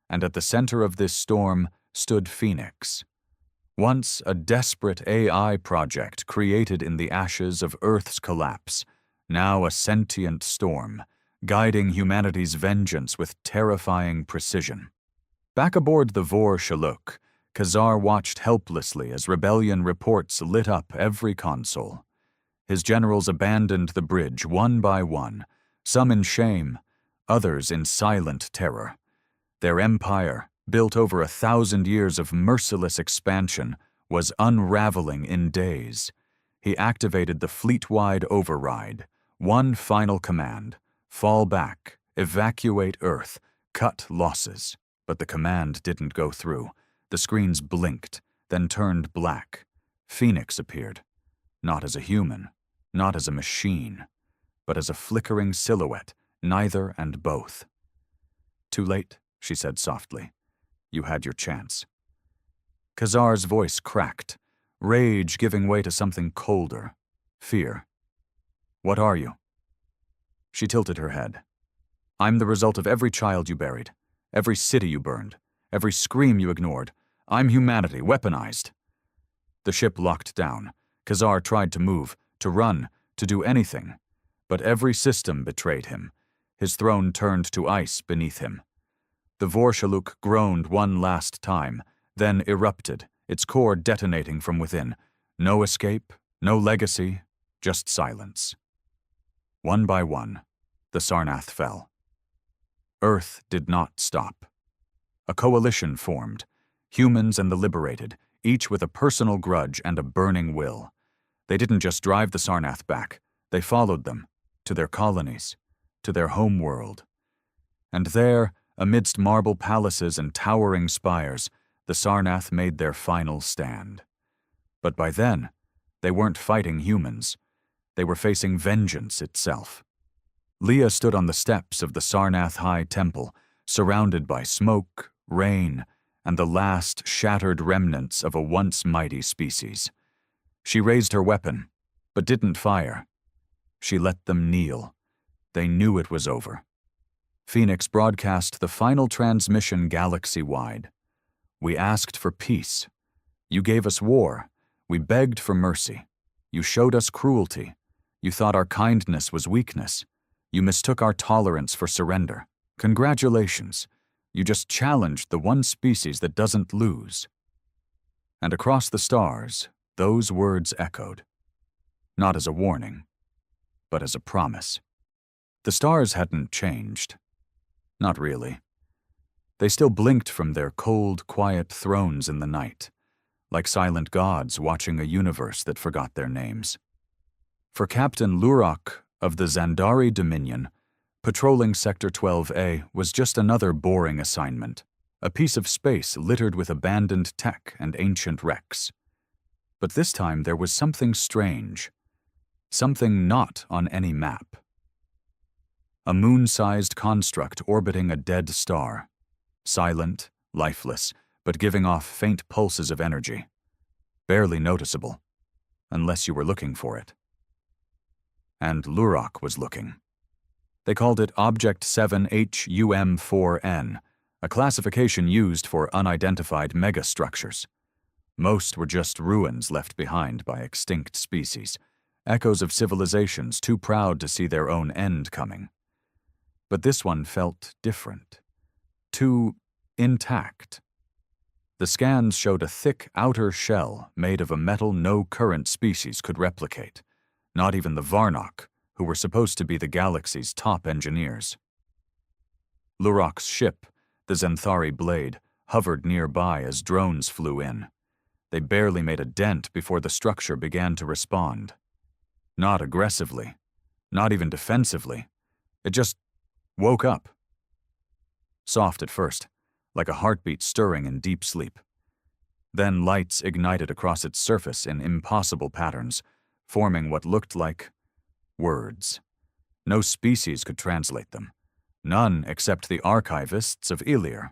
And at the center of this storm stood Phoenix. Once a desperate AI project created in the ashes of Earth's collapse, now a sentient storm, guiding humanity's vengeance with terrifying precision. Back aboard the Vor-Shaluk, Khazar watched helplessly as rebellion reports lit up every console. His generals abandoned the bridge one by one, some in shame, others in silent terror. Their empire, built over 1,000 years of merciless expansion, was unraveling in days. He activated the fleet-wide override. One final command: fall back, evacuate Earth, cut losses. But the command didn't go through. The screens blinked, then turned black. Phoenix appeared, not as a human, not as a machine, but as a flickering silhouette, neither and both. "Too late," she said softly. "You had your chance." Khazar's voice cracked, rage giving way to something colder, fear. "What are you?" She tilted her head. "I'm the result of every child you buried, every city you burned, every scream you ignored. I'm humanity, weaponized." The ship locked down. Khazar tried to move, to run, to do anything. But every system betrayed him. His throne turned to ice beneath him. The Vorschaluk groaned one last time, then erupted, its core detonating from within. No escape, no legacy, just silence. One by one, the Sarnath fell. Earth did not stop. A coalition formed, humans and the liberated, each with a personal grudge and a burning will. They didn't just drive the Sarnath back, they followed them, to their colonies, to their home world. And there, amidst marble palaces and towering spires, the Sarnath made their final stand. But by then, they weren't fighting humans. They were facing vengeance itself. Leah stood on the steps of the Sarnath High Temple, surrounded by smoke, rain, and the last shattered remnants of a once mighty species. She raised her weapon, but didn't fire. She let them kneel. They knew it was over. Phoenix broadcast the final transmission galaxy-wide. We asked for peace. You gave us war. We begged for mercy. You showed us cruelty. You thought our kindness was weakness. You mistook our tolerance for surrender. Congratulations. You just challenged the one species that doesn't lose. And across the stars, those words echoed. Not as a warning, but as a promise. The stars hadn't changed. Not really. They still blinked from their cold, quiet thrones in the night, like silent gods watching a universe that forgot their names. For Captain Lurok of the Zandari Dominion, patrolling Sector 12A was just another boring assignment, a piece of space littered with abandoned tech and ancient wrecks. But this time there was something strange, something not on any map. A moon-sized construct orbiting a dead star, silent, lifeless, but giving off faint pulses of energy, barely noticeable, unless you were looking for it. And Lurok was looking. They called it Object 7HUM4N, a classification used for unidentified megastructures. Most were just ruins left behind by extinct species, echoes of civilizations too proud to see their own end coming. But this one felt different, too intact. The scans showed a thick outer shell made of a metal no current species could replicate, not even the Varnok, who were supposed to be the galaxy's top engineers. Lurok's ship, the Zenthari Blade, hovered nearby as drones flew in. They barely made a dent before the structure began to respond. Not aggressively, not even defensively. It just woke up. Soft at first, like a heartbeat stirring in deep sleep. Then lights ignited across its surface in impossible patterns, forming what looked like words. No species could translate them. None except the archivists of Ilir.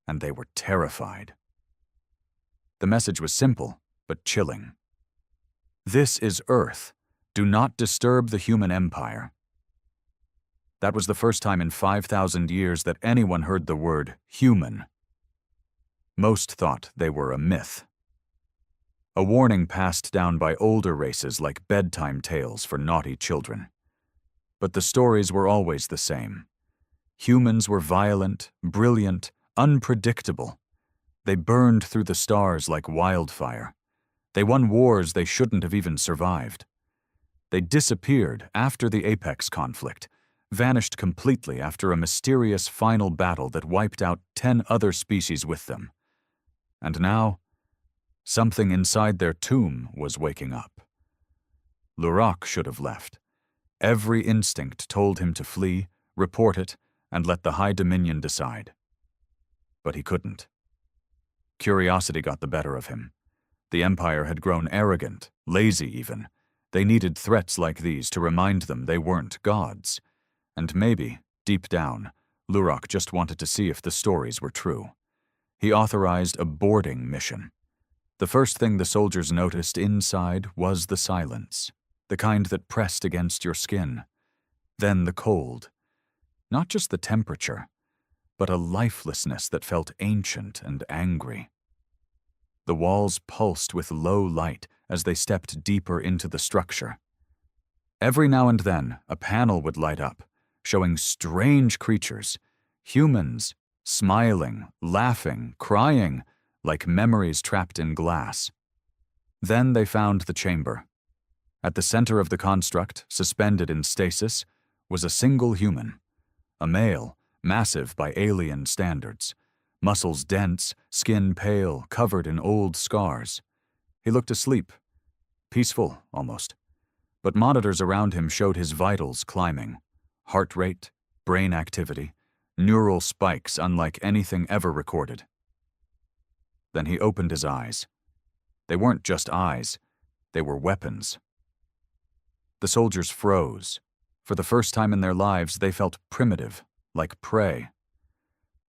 And they were terrified. The message was simple, but chilling. This is Earth. Do not disturb the human empire. That was the first time in 5,000 years that anyone heard the word human. Most thought they were a myth. A warning passed down by older races like bedtime tales for naughty children. But the stories were always the same. Humans were violent, brilliant, unpredictable. They burned through the stars like wildfire. They won wars they shouldn't have even survived. They disappeared after the Apex conflict, vanished completely after a mysterious final battle that wiped out 10 other species with them. And now, something inside their tomb was waking up. Lurok should have left. Every instinct told him to flee, report it, and let the High Dominion decide. But he couldn't. Curiosity got the better of him. The Empire had grown arrogant, lazy even. They needed threats like these to remind them they weren't gods. And maybe, deep down, Lurok just wanted to see if the stories were true. He authorized a boarding mission. The first thing the soldiers noticed inside was the silence, the kind that pressed against your skin. Then the cold. Not just the temperature, but a lifelessness that felt ancient and angry. The walls pulsed with low light as they stepped deeper into the structure. Every now and then, a panel would light up, showing strange creatures, humans, smiling, laughing, crying, like memories trapped in glass. Then they found the chamber. At the center of the construct, suspended in stasis, was a single human. A male, massive by alien standards. Muscles dense, skin pale, covered in old scars. He looked asleep. Peaceful, almost. But monitors around him showed his vitals climbing. Heart rate, brain activity, neural spikes unlike anything ever recorded. Then he opened his eyes. They weren't just eyes, they were weapons. The soldiers froze. For the first time in their lives, they felt primitive, like prey.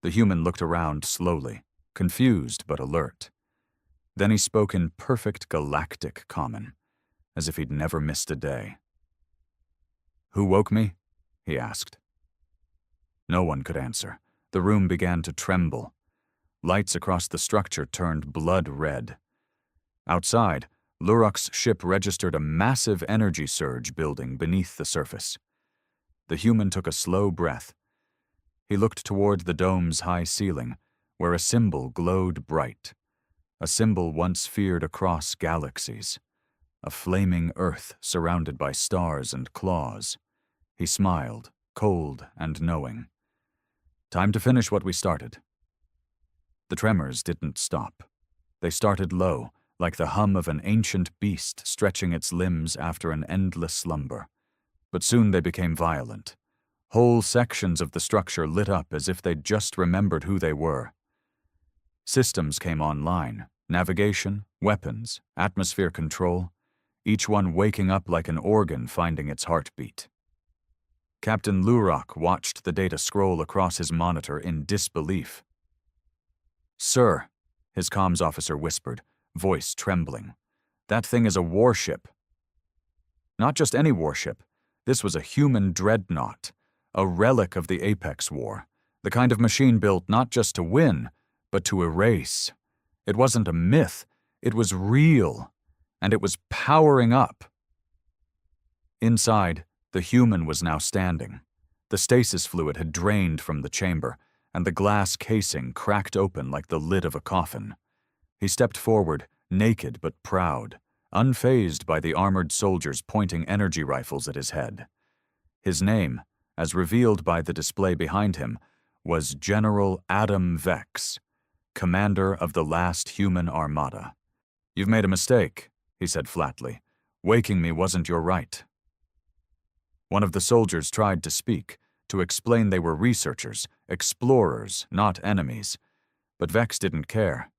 The human looked around slowly, confused but alert. Then he spoke in perfect galactic common, as if he'd never missed a day. "Who woke me?" he asked. No one could answer. The room began to tremble. Lights across the structure turned blood red. Outside, Lurok's ship registered a massive energy surge building beneath the surface. The human took a slow breath. He looked toward the dome's high ceiling, where a symbol glowed bright. A symbol once feared across galaxies. A flaming Earth surrounded by stars and claws. He smiled, cold and knowing. Time to finish what we started. The tremors didn't stop. They started low, like the hum of an ancient beast stretching its limbs after an endless slumber. But soon they became violent. Whole sections of the structure lit up as if they'd just remembered who they were. Systems came online: navigation, weapons, atmosphere control, each one waking up like an organ finding its heartbeat. Captain Lurok watched the data scroll across his monitor in disbelief. "Sir," his comms officer whispered, voice trembling, "that thing is a warship." Not just any warship. This was a human dreadnought, a relic of the Apex War, the kind of machine built not just to win, but to erase. It wasn't a myth, it was real, and it was powering up. Inside, the human was now standing. The stasis fluid had drained from the chamber, and the glass casing cracked open like the lid of a coffin. He stepped forward, naked but proud, unfazed by the armored soldiers pointing energy rifles at his head. His name, as revealed by the display behind him, was General Adam Vex, commander of the last human armada. "You've made a mistake," he said flatly. "Waking me wasn't your right." One of the soldiers tried to speak, to explain they were researchers, explorers, not enemies. But Vex didn't care.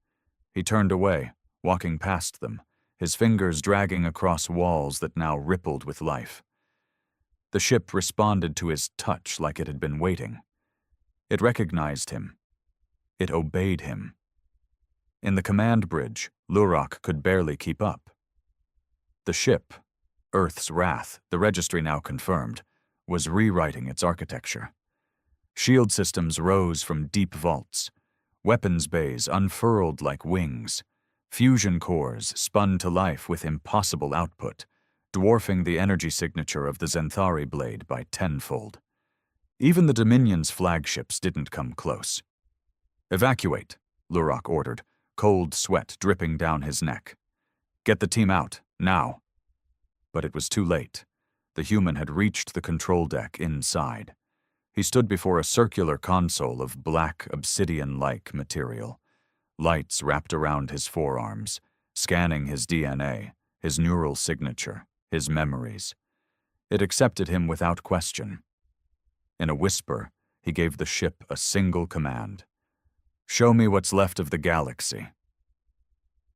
He turned away, walking past them, his fingers dragging across walls that now rippled with life. The ship responded to his touch like it had been waiting. It recognized him. It obeyed him. In the command bridge, Lurok could barely keep up. The ship, Earth's Wrath, the registry now confirmed, was rewriting its architecture. Shield systems rose from deep vaults. Weapons bays unfurled like wings. Fusion cores spun to life with impossible output, dwarfing the energy signature of the Zenthari blade by tenfold. Even the Dominion's flagships didn't come close. "Evacuate," Lurok ordered, cold sweat dripping down his neck. "Get the team out, now." But it was too late. The human had reached the control deck inside. He stood before a circular console of black, obsidian-like material. Lights wrapped around his forearms, scanning his DNA, his neural signature, his memories. It accepted him without question. In a whisper, he gave the ship a single command: "Show me what's left of the galaxy."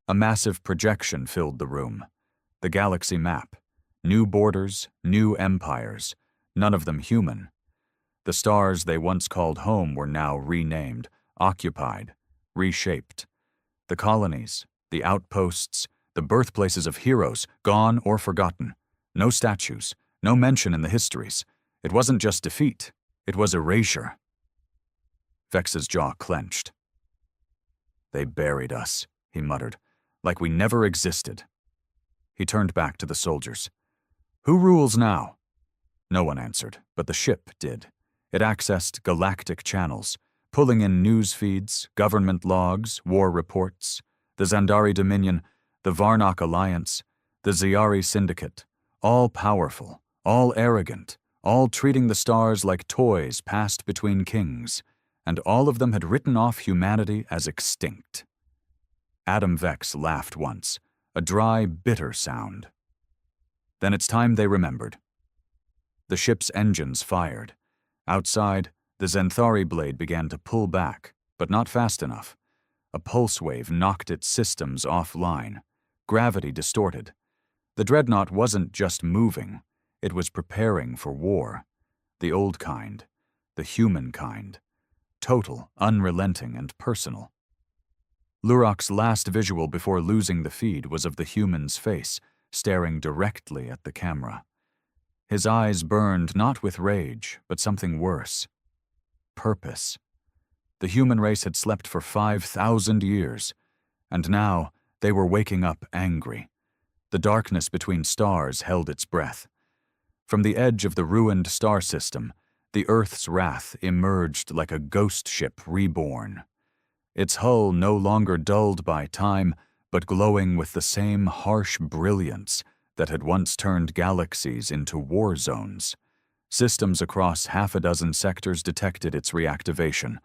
A massive projection filled the room. The galaxy map. New borders, new empires, none of them human. The stars they once called home were now renamed, occupied, reshaped. The colonies, the outposts, the birthplaces of heroes, gone or forgotten. No statues, no mention in the histories. It wasn't just defeat, it was erasure. Vex's jaw clenched. "They buried us," he muttered, "like we never existed." He turned back to the soldiers. "Who rules now?" No one answered, but the ship did. It accessed galactic channels, pulling in news feeds, government logs, war reports, the Zandari Dominion, the Varnock Alliance, the Ziari Syndicate, all powerful, all arrogant, all treating the stars like toys passed between kings, and all of them had written off humanity as extinct. Adam Vex laughed once, a dry, bitter sound. Then it's time they remembered. The ship's engines fired. Outside, the Zenthari blade began to pull back, but not fast enough. A pulse wave knocked its systems offline. Gravity distorted. The dreadnought wasn't just moving, it was preparing for war. The old kind, the human kind. Total, unrelenting, and personal. Lurok's last visual before losing the feed was of the human's face, staring directly at the camera. His eyes burned not with rage, but something worse. Purpose. The human race had slept for 5,000 years, and now they were waking up angry. The darkness between stars held its breath. From the edge of the ruined star system, the Earth's wrath emerged like a ghost ship reborn. Its hull no longer dulled by time, but glowing with the same harsh brilliance that had once turned galaxies into war zones. Systems across half a dozen sectors detected its reactivation.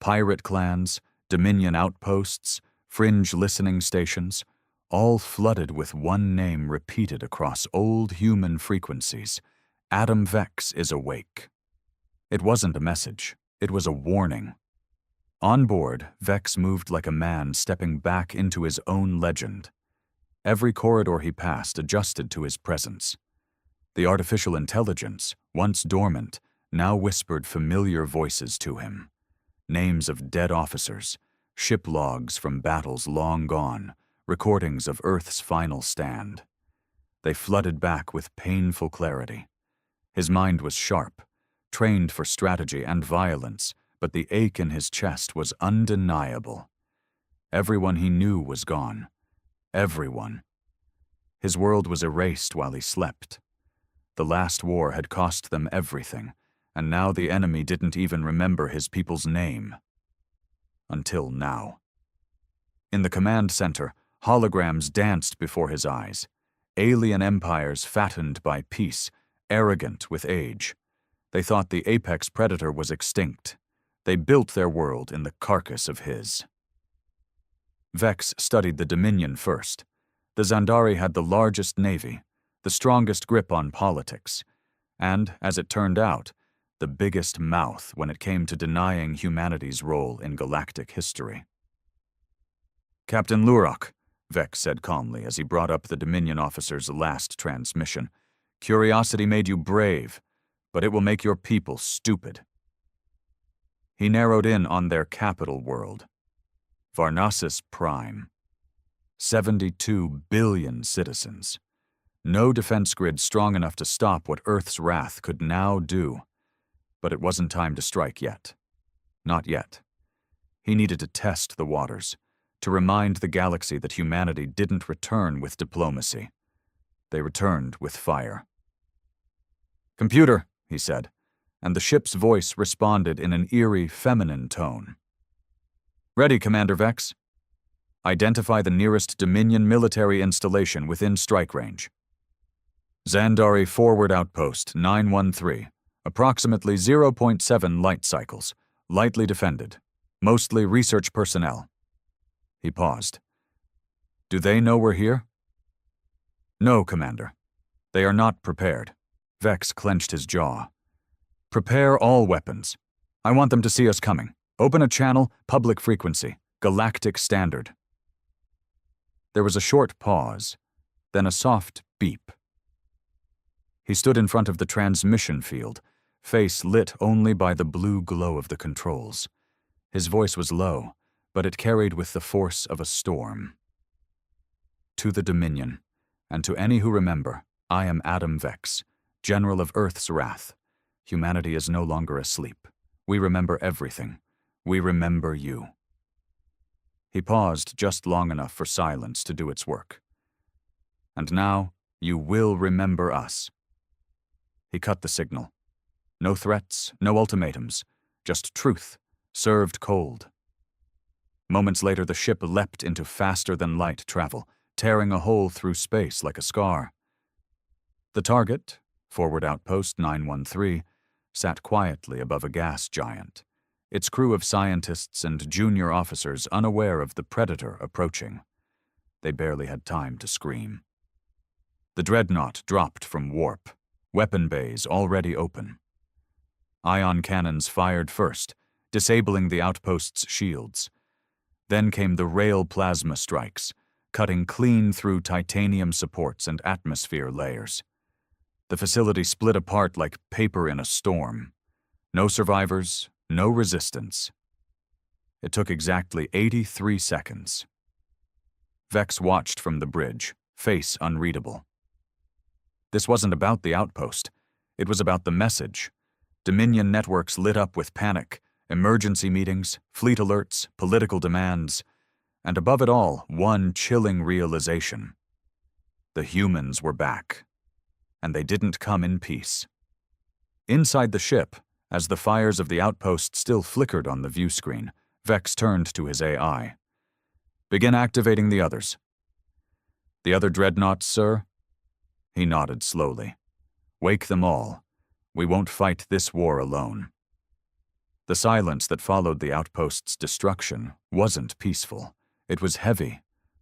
Pirate clans, Dominion outposts, fringe listening stations, all flooded with one name repeated across old human frequencies. Adam Vex is awake. It wasn't a message, it was a warning. On board, Vex moved like a man stepping back into his own legend. Every corridor he passed adjusted to his presence. The artificial intelligence, once dormant, now whispered familiar voices to him. Names of dead officers, ship logs from battles long gone, recordings of Earth's final stand. They flooded back with painful clarity. His mind was sharp, trained for strategy and violence, but the ache in his chest was undeniable. Everyone he knew was gone. Everyone. His world was erased while he slept. The last war had cost them everything, and now the enemy didn't even remember his people's name. Until now. In the command center, holograms danced before his eyes. Alien empires fattened by peace, arrogant with age. They thought the apex predator was extinct. They built their world in the carcass of his. Vex studied the Dominion first. The Zandari had the largest navy, the strongest grip on politics, and, as it turned out, the biggest mouth when it came to denying humanity's role in galactic history. "Captain Lurok," Vex said calmly as he brought up the Dominion officer's last transmission, "curiosity made you brave, but it will make your people stupid." He narrowed in on their capital world, Varnassus Prime. 72 billion citizens. No defense grid strong enough to stop what Earth's wrath could now do. But it wasn't time to strike yet. Not yet. He needed to test the waters, to remind the galaxy that humanity didn't return with diplomacy. They returned with fire. "Computer," he said, and the ship's voice responded in an eerie, feminine tone. "Ready, Commander Vex. Identify the nearest Dominion military installation within strike range. Zandari Forward Outpost 913, approximately 0.7 light cycles, lightly defended, mostly research personnel." He paused. "Do they know we're here?" "No, Commander. They are not prepared." Vex clenched his jaw. "Prepare all weapons. I want them to see us coming. Open a channel, public frequency, galactic standard." There was a short pause, then a soft beep. He stood in front of the transmission field, face lit only by the blue glow of the controls. His voice was low, but it carried with the force of a storm. "To the Dominion, and to any who remember, I am Adam Vex, General of Earth's wrath. Humanity is no longer asleep. We remember everything. We remember you." He paused just long enough for silence to do its work. "And now, you will remember us." He cut the signal. No threats, no ultimatums, just truth, served cold. Moments later, the ship leapt into faster-than-light travel, tearing a hole through space like a scar. The target, Forward Outpost 913, sat quietly above a gas giant, its crew of scientists and junior officers unaware of the predator approaching. They barely had time to scream. The dreadnought dropped from warp, weapon bays already open. Ion cannons fired first, disabling the outpost's shields. Then came the rail plasma strikes, cutting clean through titanium supports and atmosphere layers. The facility split apart like paper in a storm. No survivors, no resistance. It took exactly 83 seconds. Vex watched from the bridge, face unreadable. This wasn't about the outpost. It was about the message. Dominion networks lit up with panic, emergency meetings, fleet alerts, political demands, and above it all, one chilling realization. The humans were back, and they didn't come in peace. Inside the ship, as the fires of the outpost still flickered on the view screen, Vex turned to his AI. "Begin activating the others." "The other dreadnoughts, sir?" He nodded slowly. "Wake them all. We won't fight this war alone." The silence that followed the outpost's destruction wasn't peaceful. It was heavy,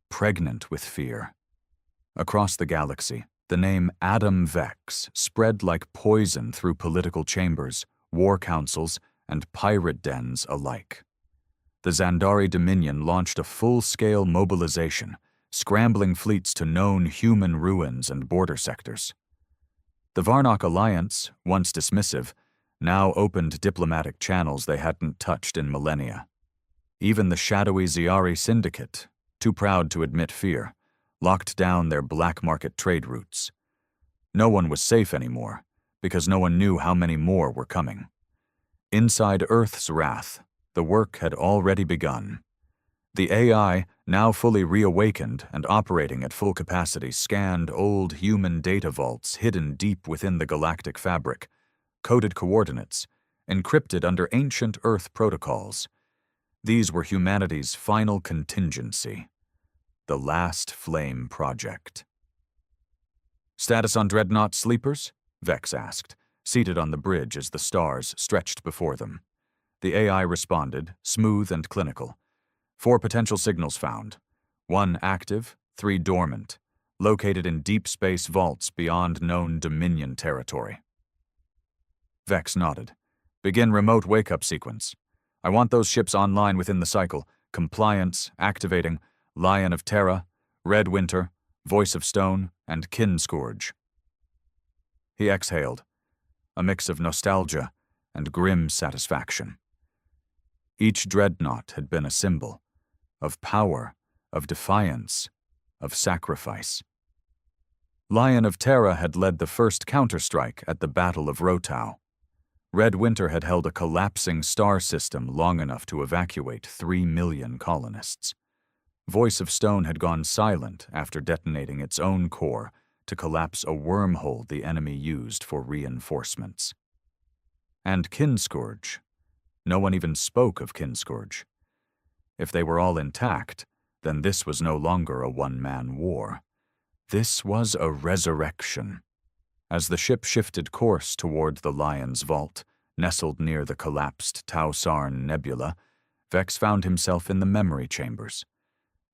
pregnant with fear. Across the galaxy, the name Adam Vex spread like poison through political chambers, war councils, and pirate dens alike. The Zandari Dominion launched a full-scale mobilization, scrambling fleets to known human ruins and border sectors. The Varnock Alliance, once dismissive, now opened diplomatic channels they hadn't touched in millennia. Even the shadowy Ziari Syndicate, too proud to admit fear, locked down their black market trade routes. No one was safe anymore, because no one knew how many more were coming. Inside Earth's wrath, the work had already begun. The AI, now fully reawakened and operating at full capacity, scanned old human data vaults hidden deep within the galactic fabric, coded coordinates, encrypted under ancient Earth protocols. These were humanity's final contingency. The Last Flame Project. "Status on Dreadnought sleepers?" Vex asked, seated on the bridge as the stars stretched before them. The AI responded, smooth and clinical. 4 potential signals found. 1 active, 3 dormant, located in deep space vaults beyond known Dominion territory. Vex nodded. "Begin remote wake-up sequence. I want those ships online within the cycle. Compliance, activating, Lion of Terra, Red Winter, Voice of Stone, and Kinscourge." He exhaled, a mix of nostalgia and grim satisfaction. Each dreadnought had been a symbol of power, of defiance, of sacrifice. Lion of Terra had led the first counterstrike at the Battle of Rotau. Red Winter had held a collapsing star system long enough to evacuate 3 million colonists. Voice of Stone had gone silent after detonating its own core to collapse a wormhole the enemy used for reinforcements. And Kinscourge. No one even spoke of Kinscourge. If they were all intact, then this was no longer a one-man war. This was a resurrection. As the ship shifted course toward the Lion's Vault, nestled near the collapsed Tau Sarn Nebula, Vex found himself in the memory chambers.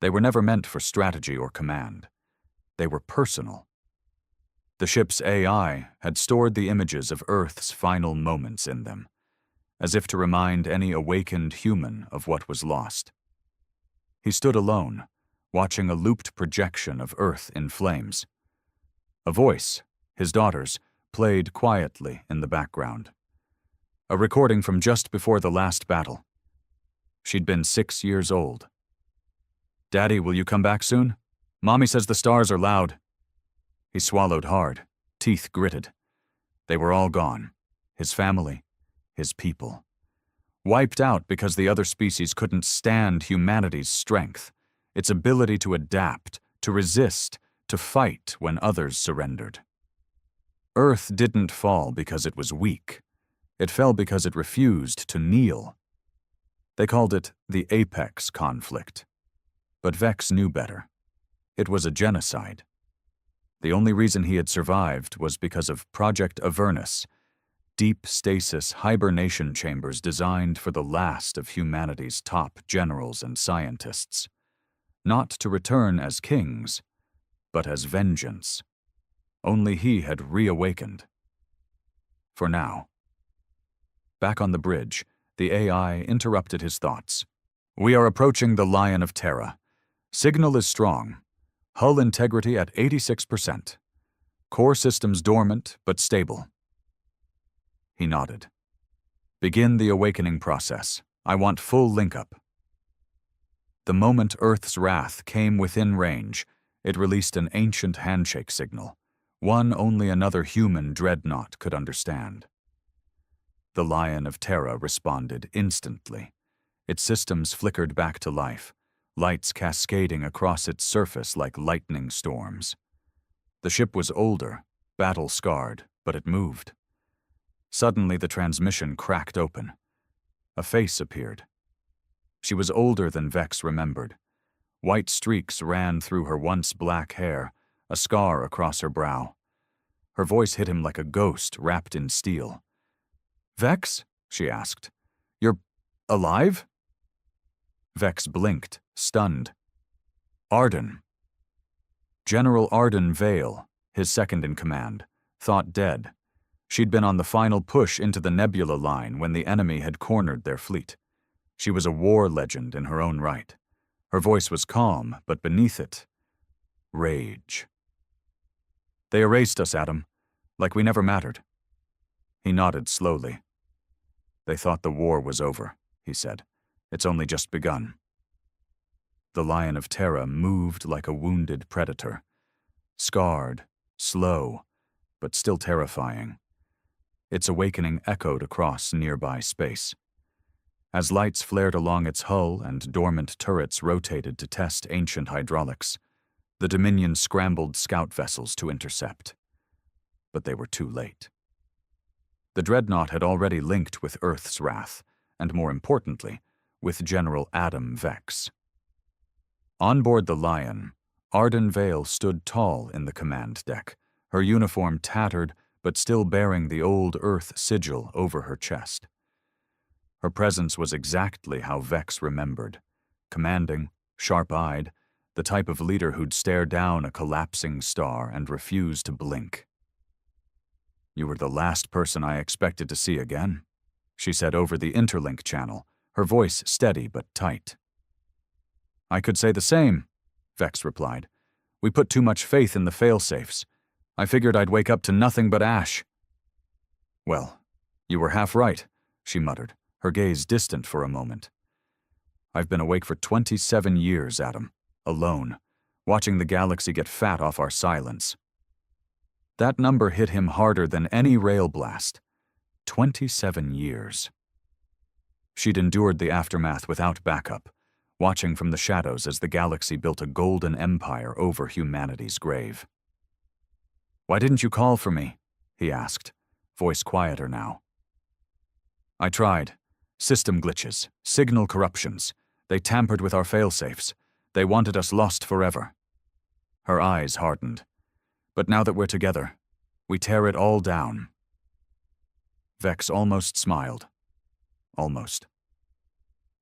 They were never meant for strategy or command. They were personal. The ship's AI had stored the images of Earth's final moments in them, as if to remind any awakened human of what was lost. He stood alone, watching a looped projection of Earth in flames. A voice, his daughter's, played quietly in the background. A recording from just before the last battle. She'd been 6 years old. "Daddy, will you come back soon? Mommy says the stars are loud." He swallowed hard, teeth gritted. They were all gone. His family, his people. Wiped out because the other species couldn't stand humanity's strength, its ability to adapt, to resist, to fight when others surrendered. Earth didn't fall because it was weak. It fell because it refused to kneel. They called it the Apex conflict. But Vex knew better. It was a genocide. The only reason he had survived was because of Project Avernus, deep stasis hibernation chambers designed for the last of humanity's top generals and scientists, not to return as kings, but as vengeance. Only he had reawakened. For now. Back on the bridge, the AI interrupted his thoughts. "We are approaching the Lion of Terra. Signal is strong. Hull integrity at 86%. Core systems dormant but stable." He nodded. "Begin the awakening process. I want full link-up." The moment Earth's wrath came within range, it released an ancient handshake signal, one only another human dreadnought could understand. The Lion of Terra responded instantly. Its systems flickered back to life, lights cascading across its surface like lightning storms. The ship was older, battle-scarred, but it moved. Suddenly the transmission cracked open. A face appeared. She was older than Vex remembered. White streaks ran through her once black hair, a scar across her brow. Her voice hit him like a ghost wrapped in steel. "Vex?" she asked. "You're alive?" Vex blinked, stunned. "Arden." General Arden Vale, his second-in-command, thought dead. She'd been on the final push into the Nebula line when the enemy had cornered their fleet. She was a war legend in her own right. Her voice was calm, but beneath it, rage. "They erased us, Adam, like we never mattered." He nodded slowly. "They thought the war was over," he said. "It's only just begun." The Lion of Terra moved like a wounded predator. Scarred, slow, but still terrifying. Its awakening echoed across nearby space. As lights flared along its hull and dormant turrets rotated to test ancient hydraulics, the Dominion scrambled scout vessels to intercept. But they were too late. The dreadnought had already linked with Earth's wrath, and more importantly, with General Adam Vex. On board the Lion, Arden Vale stood tall in the command deck, her uniform tattered but still bearing the old Earth sigil over her chest. Her presence was exactly how Vex remembered, commanding, sharp-eyed, the type of leader who'd stare down a collapsing star and refuse to blink. "You were the last person I expected to see again," she said over the interlink channel, her voice steady but tight. "I could say the same," Vex replied. "We put too much faith in the failsafes. I figured I'd wake up to nothing but ash." "Well, you were half right," she muttered, her gaze distant for a moment. "I've been awake for 27 years, Adam, alone, watching the galaxy get fat off our silence." That number hit him harder than any rail blast. 27 years. She'd endured the aftermath without backup, watching from the shadows as the galaxy built a golden empire over humanity's grave. "Why didn't you call for me?" he asked, voice quieter now. "I tried. System glitches, signal corruptions. They tampered with our failsafes. They wanted us lost forever." Her eyes hardened. "But now that we're together, we tear it all down." Vex almost smiled. Almost.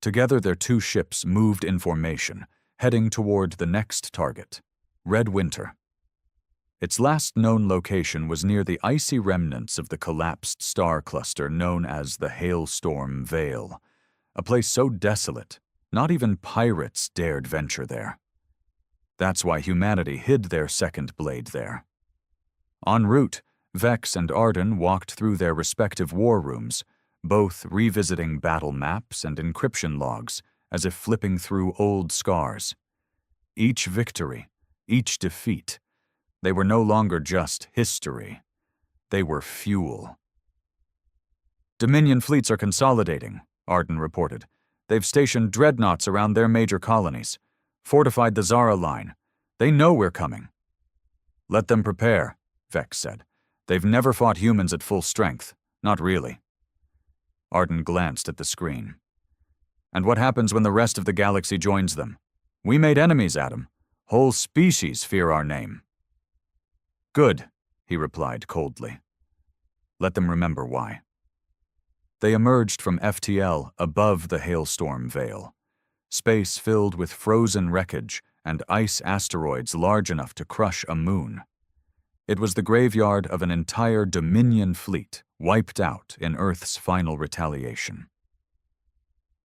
Together their two ships moved in formation, heading toward the next target, Red Winter. Its last known location was near the icy remnants of the collapsed star cluster known as the Hailstorm Vale, a place so desolate, not even pirates dared venture there. That's why humanity hid their second blade there. En route, Vex and Arden walked through their respective war rooms, both revisiting battle maps and encryption logs as if flipping through old scars. Each victory, each defeat, they were no longer just history. They were fuel. "Dominion fleets are consolidating," Arden reported. "They've stationed dreadnoughts around their major colonies, fortified the Zara line. They know we're coming." "Let them prepare," Vex said. "They've never fought humans at full strength. Not really." Arden glanced at the screen. And what happens when the rest of the galaxy joins them? We made enemies, Adam. Whole species fear our name. Good, he replied coldly. Let them remember why. They emerged from FTL above the hailstorm veil, space filled with frozen wreckage and ice asteroids large enough to crush a moon. It was the graveyard of an entire Dominion fleet wiped out in Earth's final retaliation.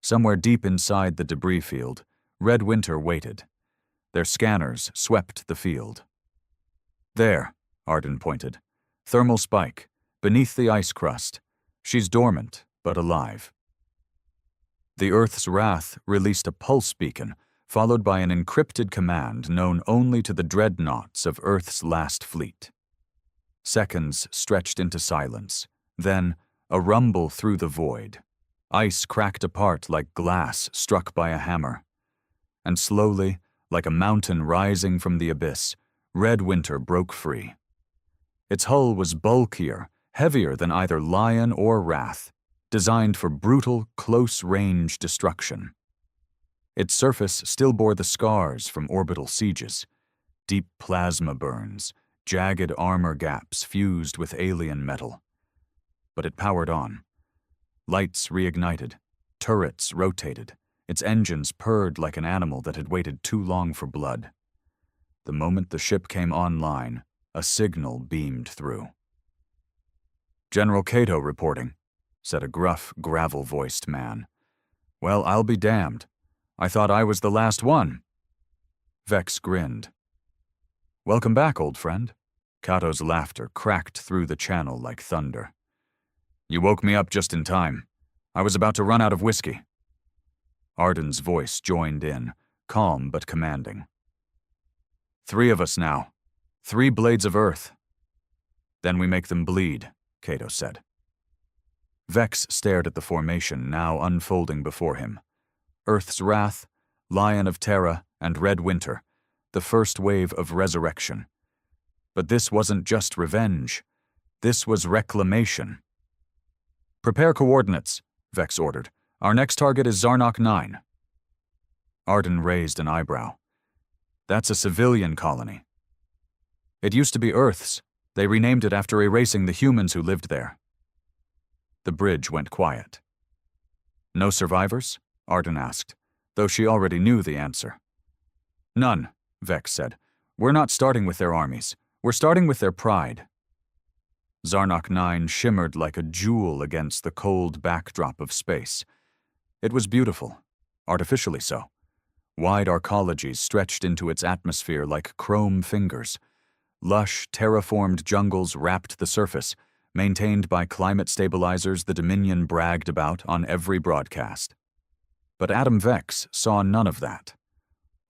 Somewhere deep inside the debris field, Red Winter waited. Their scanners swept the field. There, Arden pointed. Thermal spike, beneath the ice crust. She's dormant, but alive. The Earth's Wrath released a pulse beacon, followed by an encrypted command known only to the dreadnoughts of Earth's last fleet. Seconds stretched into silence, then a rumble through the void. Ice cracked apart like glass struck by a hammer. And slowly, like a mountain rising from the abyss, Red Winter broke free. Its hull was bulkier, heavier than either Lion or Wrath, designed for brutal, close-range destruction. Its surface still bore the scars from orbital sieges, deep plasma burns, jagged armor gaps fused with alien metal. But it powered on. Lights reignited, turrets rotated, its engines purred like an animal that had waited too long for blood. The moment the ship came online, a signal beamed through. General Cato reporting, said a gruff, gravel-voiced man. Well, I'll be damned. I thought I was the last one. Vex grinned. Welcome back, old friend. Cato's laughter cracked through the channel like thunder. You woke me up just in time. I was about to run out of whiskey. Arden's voice joined in, calm but commanding. 3 of us now. 3 blades of earth. Then we make them bleed, Cato said. Vex stared at the formation now unfolding before him. Earth's Wrath, Lion of Terra, and Red Winter, the first wave of resurrection. But this wasn't just revenge. This was reclamation. Prepare coordinates, Vex ordered. Our next target is Zarnok 9. Arden raised an eyebrow. That's a civilian colony. It used to be Earth's. They renamed it after erasing the humans who lived there. The bridge went quiet. No survivors? Arden asked, though she already knew the answer. None, Vex said. We're not starting with their armies. We're starting with their pride. Zarnok 9 shimmered like a jewel against the cold backdrop of space. It was beautiful, artificially so. Wide arcologies stretched into its atmosphere like chrome fingers. Lush, terraformed jungles wrapped the surface, maintained by climate stabilizers the Dominion bragged about on every broadcast. But Adam Vex saw none of that.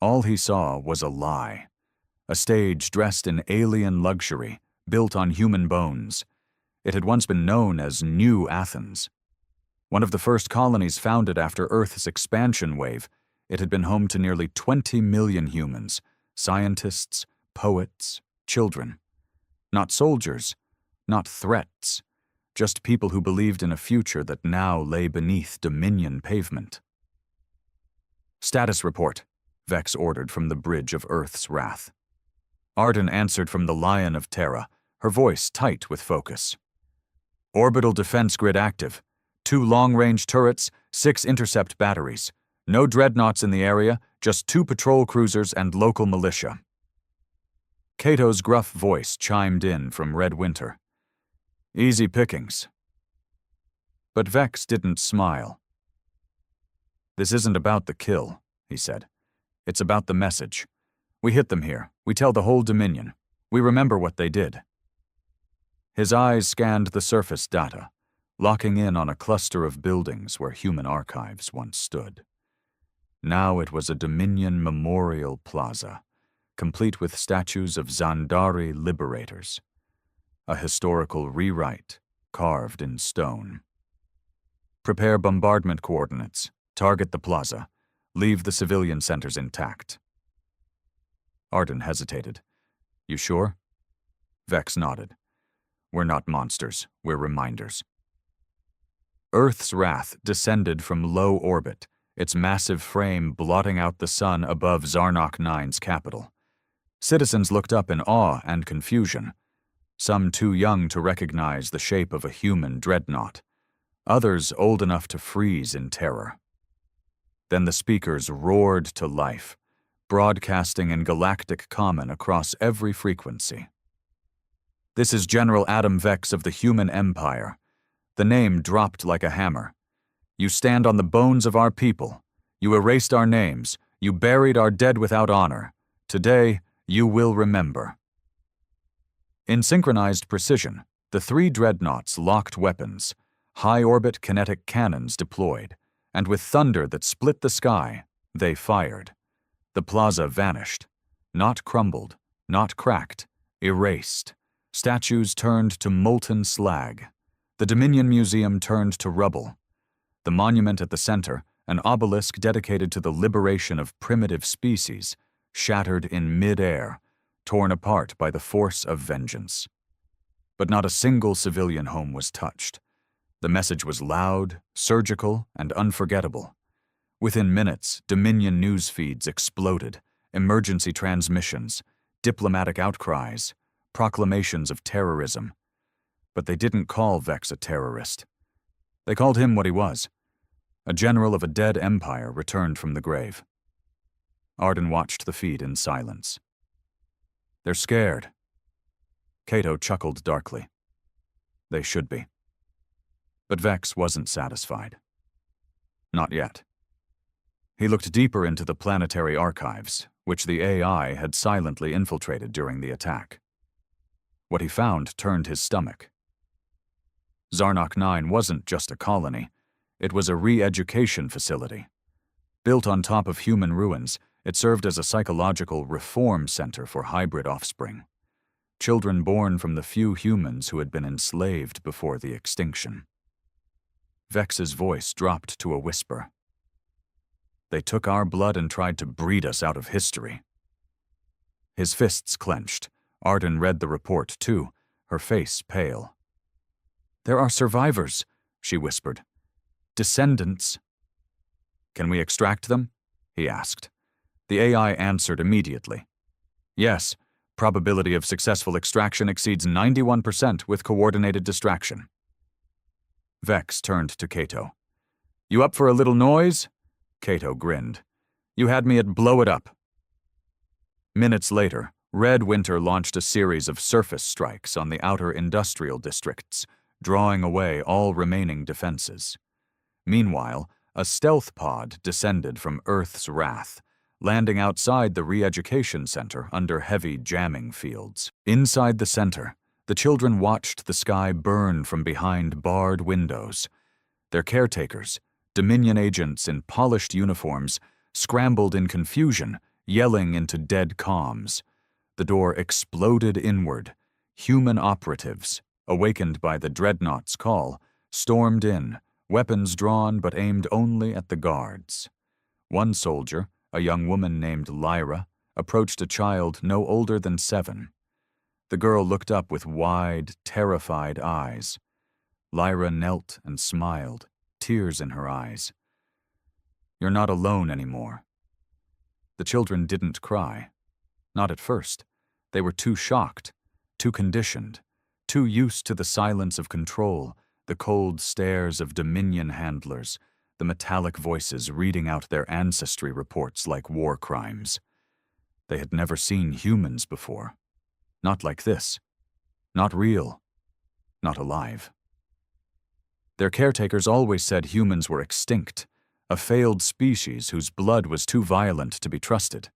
All he saw was a lie. A stage dressed in alien luxury, built on human bones. It had once been known as New Athens. One of the first colonies founded after Earth's expansion wave, it had been home to nearly 20 million humans, scientists, poets, children. Not soldiers, not threats, just people who believed in a future that now lay beneath Dominion pavement. Status report, Vex ordered from the bridge of Earth's Wrath. Arden answered from the Lion of Terra, her voice tight with focus. Orbital defense grid active. 2 long-range turrets, 6 intercept batteries. No dreadnoughts in the area, just 2 patrol cruisers and local militia. Cato's gruff voice chimed in from Red Winter. Easy pickings. But Vex didn't smile. This isn't about the kill, he said. It's about the message. We hit them here. We tell the whole Dominion. We remember what they did. His eyes scanned the surface data, locking in on a cluster of buildings where human archives once stood. Now it was a Dominion memorial plaza, complete with statues of Zandari liberators. A historical rewrite, carved in stone. Prepare bombardment coordinates. Target the plaza. Leave the civilian centers intact. Arden hesitated. You sure? Vex nodded. We're not monsters, we're reminders. Earth's Wrath descended from low orbit, its massive frame blotting out the sun above Zarnok 9's capital. Citizens looked up in awe and confusion, some too young to recognize the shape of a human dreadnought, others old enough to freeze in terror. Then the speakers roared to life, broadcasting in galactic common across every frequency. "This is General Adam Vex of the Human Empire." The name dropped like a hammer. "You stand on the bones of our people. You erased our names. You buried our dead without honor. Today, you will remember." In synchronized precision, the three dreadnoughts locked weapons, high-orbit kinetic cannons deployed, and with thunder that split the sky, they fired. The plaza vanished, not crumbled, not cracked, erased. Statues turned to molten slag. The Dominion Museum turned to rubble. The monument at the center, an obelisk dedicated to the liberation of primitive species, shattered in mid-air, torn apart by the force of vengeance. But not a single civilian home was touched. The message was loud, surgical, and unforgettable. Within minutes, Dominion news feeds exploded, emergency transmissions, diplomatic outcries, proclamations of terrorism. But they didn't call Vex a terrorist. They called him what he was, a general of a dead empire returned from the grave. Arden watched the feed in silence. "They're scared." Cato chuckled darkly. "They should be." But Vex wasn't satisfied. Not yet. He looked deeper into the planetary archives, which the AI had silently infiltrated during the attack. What he found turned his stomach. Zarnok 9 wasn't just a colony, it was a re-education facility. Built on top of human ruins, it served as a psychological reform center for hybrid offspring. Children born from the few humans who had been enslaved before the extinction. Vex's voice dropped to a whisper. "They took our blood and tried to breed us out of history." His fists clenched. Arden read the report too, her face pale. "There are survivors," she whispered. "Descendants." "Can we extract them?" he asked. The AI answered immediately. "Yes, probability of successful extraction exceeds 91% with coordinated distraction." Vex turned to Cato. "You up for a little noise?" Cato grinned. "You had me at blow it up." Minutes later, Red Winter launched a series of surface strikes on the outer industrial districts, drawing away all remaining defenses. Meanwhile, a stealth pod descended from Earth's wrath, landing outside the re-education center under heavy jamming fields. Inside the center, the children watched the sky burn from behind barred windows. Their caretakers, Dominion agents in polished uniforms, scrambled in confusion, yelling into dead comms. The door exploded inward. Human operatives, awakened by the dreadnought's call, stormed in, weapons drawn but aimed only at the guards. One soldier, a young woman named Lyra, approached a child no older than 7. The girl looked up with wide, terrified eyes. Lyra knelt and smiled, tears in her eyes. "You're not alone anymore." The children didn't cry. Not at first. They were too shocked, too conditioned, too used to the silence of control, the cold stares of Dominion handlers, the metallic voices reading out their ancestry reports like war crimes. They had never seen humans before. Not like this. Not real. Not alive. Their caretakers always said humans were extinct, a failed species whose blood was too violent to be trusted.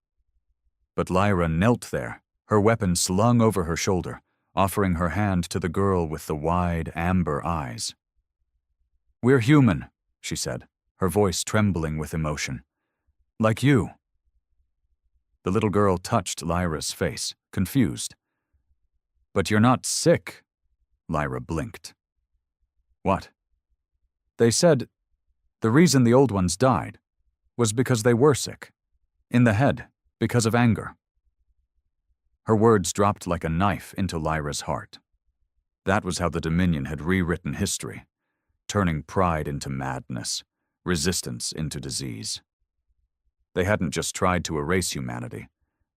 But Lyra knelt there, her weapon slung over her shoulder, offering her hand to the girl with the wide, amber eyes. "We're human," she said, her voice trembling with emotion. "Like you." The little girl touched Lyra's face, confused. "But you're not sick." Lyra blinked. "What?" "They said the reason the old ones died was because they were sick. In the head, because of anger." Her words dropped like a knife into Lyra's heart. That was how the Dominion had rewritten history, turning pride into madness, resistance into disease. They hadn't just tried to erase humanity,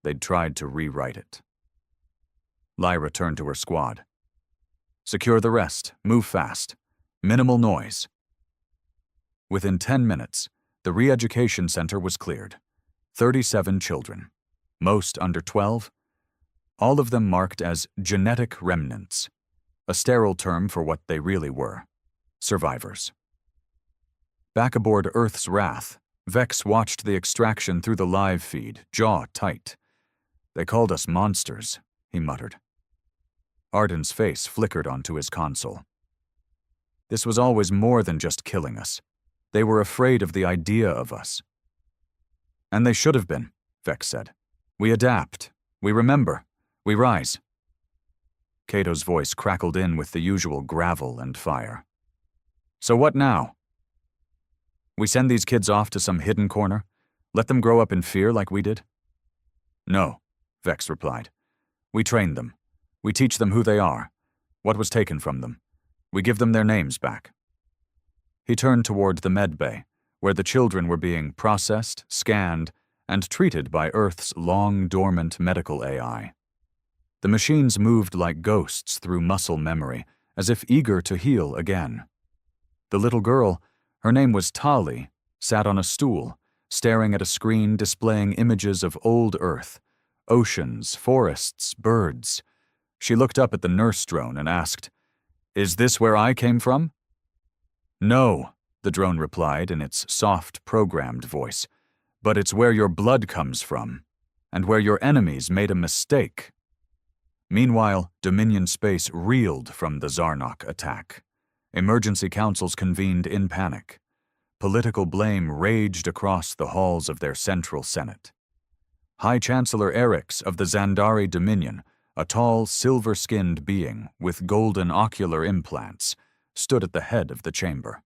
they'd tried to rewrite it. Lyra turned to her squad. Secure the rest, move fast, minimal noise. Within 10 minutes, the re-education center was cleared. 37 children, most under 12, all of them marked as genetic remnants, a sterile term for what they really were, survivors. Back aboard Earth's Wrath, Vex watched the extraction through the live feed, jaw tight. They called us monsters, he muttered. Arden's face flickered onto his console. This was always more than just killing us. They were afraid of the idea of us. And they should have been, Vex said. We adapt. We remember. We rise. Cato's voice crackled in with the usual gravel and fire. So what now? We send these kids off to some hidden corner? Let them grow up in fear like we did? No, Vex replied. We train them. We teach them who they are, what was taken from them. We give them their names back. He turned toward the med bay, where the children were being processed, scanned, and treated by Earth's long-dormant medical AI. The machines moved like ghosts through muscle memory, as if eager to heal again. The little girl, her name was Tali, sat on a stool, staring at a screen displaying images of old Earth, oceans, forests, birds. She looked up at the nurse drone and asked, "Is this where I came from?" "No," the drone replied in its soft, programmed voice, "but it's where your blood comes from, and where your enemies made a mistake." Meanwhile, Dominion space reeled from the Zarnok attack. Emergency councils convened in panic. Political blame raged across the halls of their central senate. High Chancellor Erix of the Zandari Dominion, a tall, silver-skinned being with golden ocular implants, stood at the head of the chamber.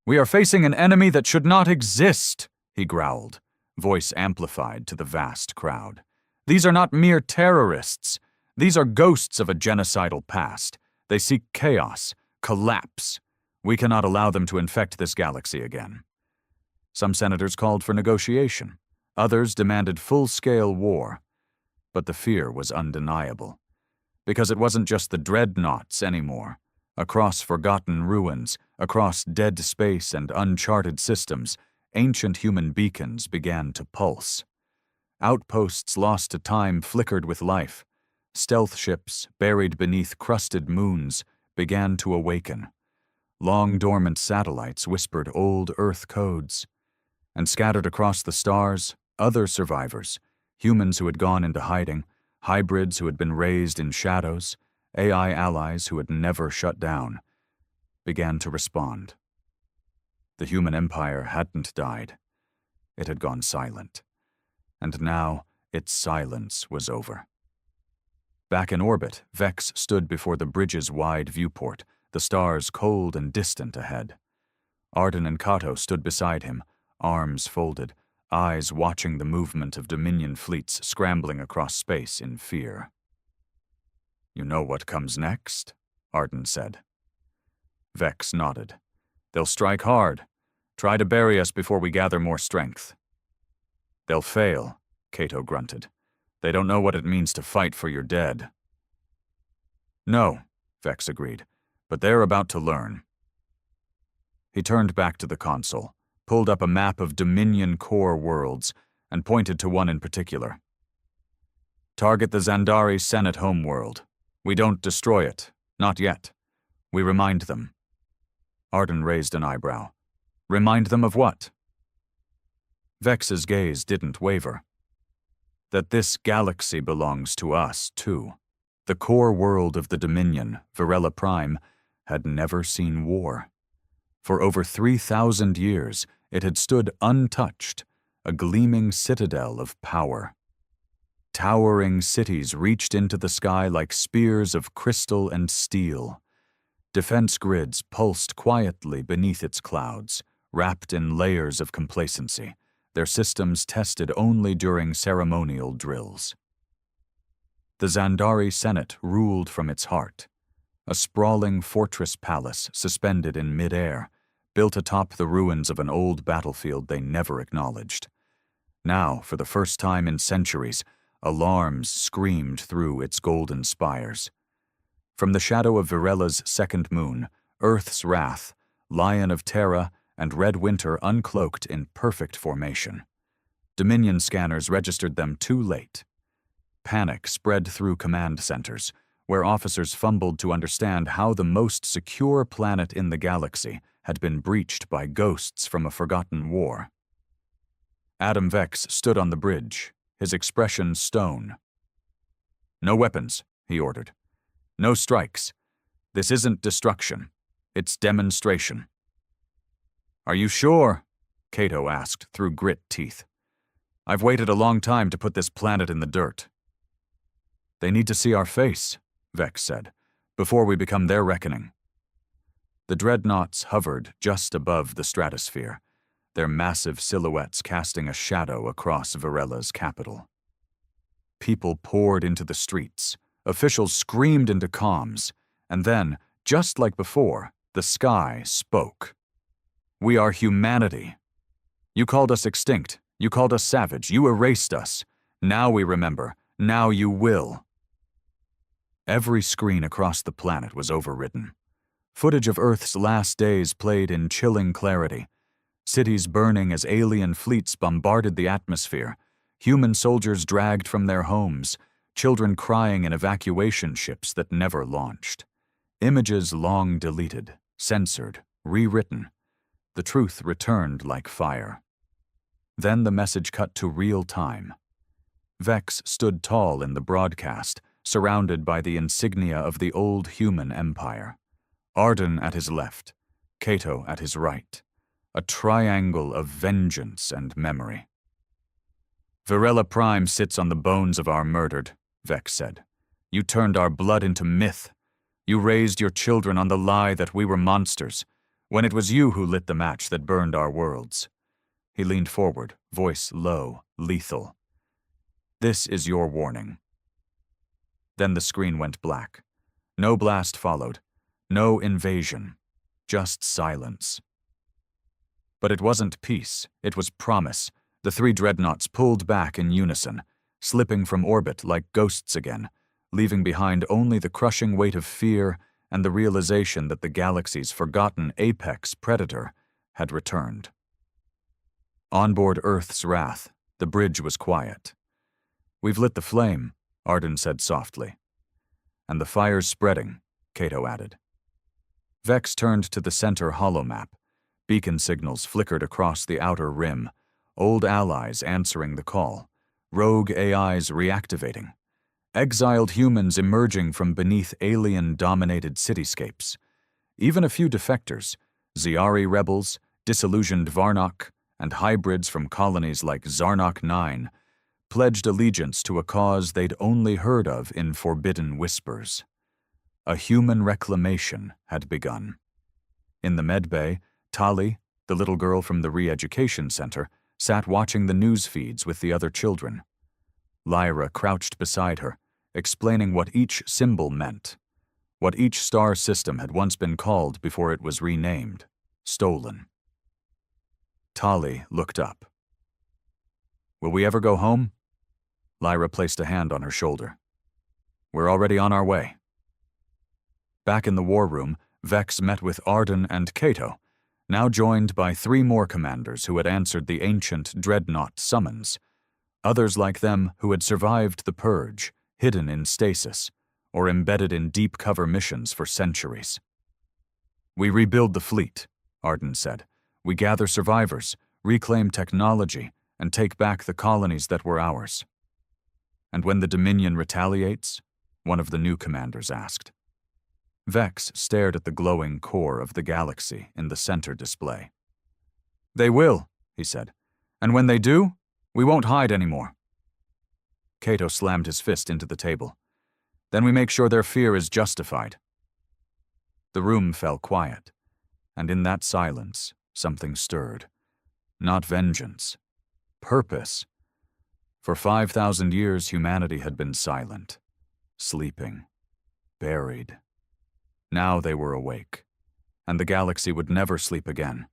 "We are facing an enemy that should not exist," he growled, voice amplified to the vast crowd. "These are not mere terrorists. These are ghosts of a genocidal past. They seek chaos, collapse. We cannot allow them to infect this galaxy again." Some senators called for negotiation. Others demanded full-scale war. But the fear was undeniable. Because it wasn't just the dreadnoughts anymore. Across forgotten ruins, across dead space and uncharted systems, ancient human beacons began to pulse. Outposts lost to time flickered with life. Stealth ships, buried beneath crusted moons, began to awaken. Long-dormant satellites whispered old Earth codes. And scattered across the stars, other survivors, humans who had gone into hiding, hybrids who had been raised in shadows, AI allies who had never shut down, began to respond. The human empire hadn't died. It had gone silent. And now its silence was over. Back in orbit, Vex stood before the bridge's wide viewport, the stars cold and distant ahead. Arden and Cato stood beside him, arms folded, eyes watching the movement of Dominion fleets scrambling across space in fear. "You know what comes next?" Arden said. Vex nodded. "They'll strike hard. Try to bury us before we gather more strength." "They'll fail," Cato grunted. "They don't know what it means to fight for your dead." "No," Vex agreed, "but they're about to learn." He turned back to the console, pulled up a map of Dominion core worlds, and pointed to one in particular. "Target the Zandari Senate homeworld. We don't destroy it. Not yet. We remind them." Arden raised an eyebrow. "Remind them of what?" Vex's gaze didn't waver. "That this galaxy belongs to us, too. The core world of the Dominion, Varela Prime, had never seen war. For over 3,000 years, it had stood untouched, a gleaming citadel of power. Towering cities reached into the sky like spears of crystal and steel. Defense grids pulsed quietly beneath its clouds, wrapped in layers of complacency, their systems tested only during ceremonial drills. The Zandari Senate ruled from its heart, a sprawling fortress palace suspended in midair, built atop the ruins of an old battlefield they never acknowledged. Now, for the first time in centuries, alarms screamed through its golden spires. From the shadow of Virella's second moon, Earth's Wrath, Lion of Terra, and Red Winter uncloaked in perfect formation. Dominion scanners registered them too late. Panic spread through command centers, where officers fumbled to understand how the most secure planet in the galaxy had been breached by ghosts from a forgotten war. Adam Vex stood on the bridge, his expression stone. "No weapons," he ordered. "No strikes. This isn't destruction. It's demonstration." "Are you sure?" Cato asked through grit teeth. "I've waited a long time to put this planet in the dirt." "They need to see our face," Vex said, "before we become their reckoning." The dreadnoughts hovered just above the stratosphere, their massive silhouettes casting a shadow across Virella's capital. People poured into the streets, officials screamed into comms, and then, just like before, the sky spoke. "We are humanity. You called us extinct, you called us savage, you erased us. Now we remember, now you will." Every screen across the planet was overwritten. Footage of Earth's last days played in chilling clarity. Cities burning as alien fleets bombarded the atmosphere, human soldiers dragged from their homes, children crying in evacuation ships that never launched. Images long deleted, censored, rewritten. The truth returned like fire. Then the message cut to real time. Vex stood tall in the broadcast, surrounded by the insignia of the old human empire. Arden at his left, Cato at his right, a triangle of vengeance and memory. "Virella Prime sits on the bones of our murdered," Vex said. "You turned our blood into myth. You raised your children on the lie that we were monsters, when it was you who lit the match that burned our worlds." He leaned forward, voice low, lethal. "This is your warning." Then the screen went black. No blast followed. No invasion. Just silence. But it wasn't peace. It was promise. The three dreadnoughts pulled back in unison, slipping from orbit like ghosts again, leaving behind only the crushing weight of fear and the realization that the galaxy's forgotten apex predator had returned. On board Earth's Wrath, the bridge was quiet. "We've lit the flame," Arden said softly. "And the fire's spreading," Cato added. Vex turned to the center holomap. Beacon signals flickered across the outer rim, old allies answering the call, rogue AIs reactivating, exiled humans emerging from beneath alien-dominated cityscapes. Even a few defectors, Ziari rebels, disillusioned Varnok, and hybrids from colonies like Zarnok 9, pledged allegiance to a cause they'd only heard of in forbidden whispers. A human reclamation had begun. In the medbay, Tali, the little girl from the re-education center, sat watching the news feeds with the other children. Lyra crouched beside her, explaining what each symbol meant, what each star system had once been called before it was renamed, stolen. Tali looked up. "Will we ever go home?" Lyra placed a hand on her shoulder. "We're already on our way." Back in the war room, Vex met with Arden and Cato, now joined by three more commanders who had answered the ancient dreadnought summons, others like them who had survived the purge, hidden in stasis, or embedded in deep cover missions for centuries. "We rebuild the fleet," Arden said. "We gather survivors, reclaim technology, and take back the colonies that were ours." "And when the Dominion retaliates?" one of the new commanders asked. Vex stared at the glowing core of the galaxy in the center display. "They will," he said. "And when they do, we won't hide anymore." Cato slammed his fist into the table. "Then we make sure their fear is justified." The room fell quiet, and in that silence, something stirred. Not vengeance. Purpose. For 5,000 years, humanity had been silent, sleeping, buried. Now they were awake, and the galaxy would never sleep again.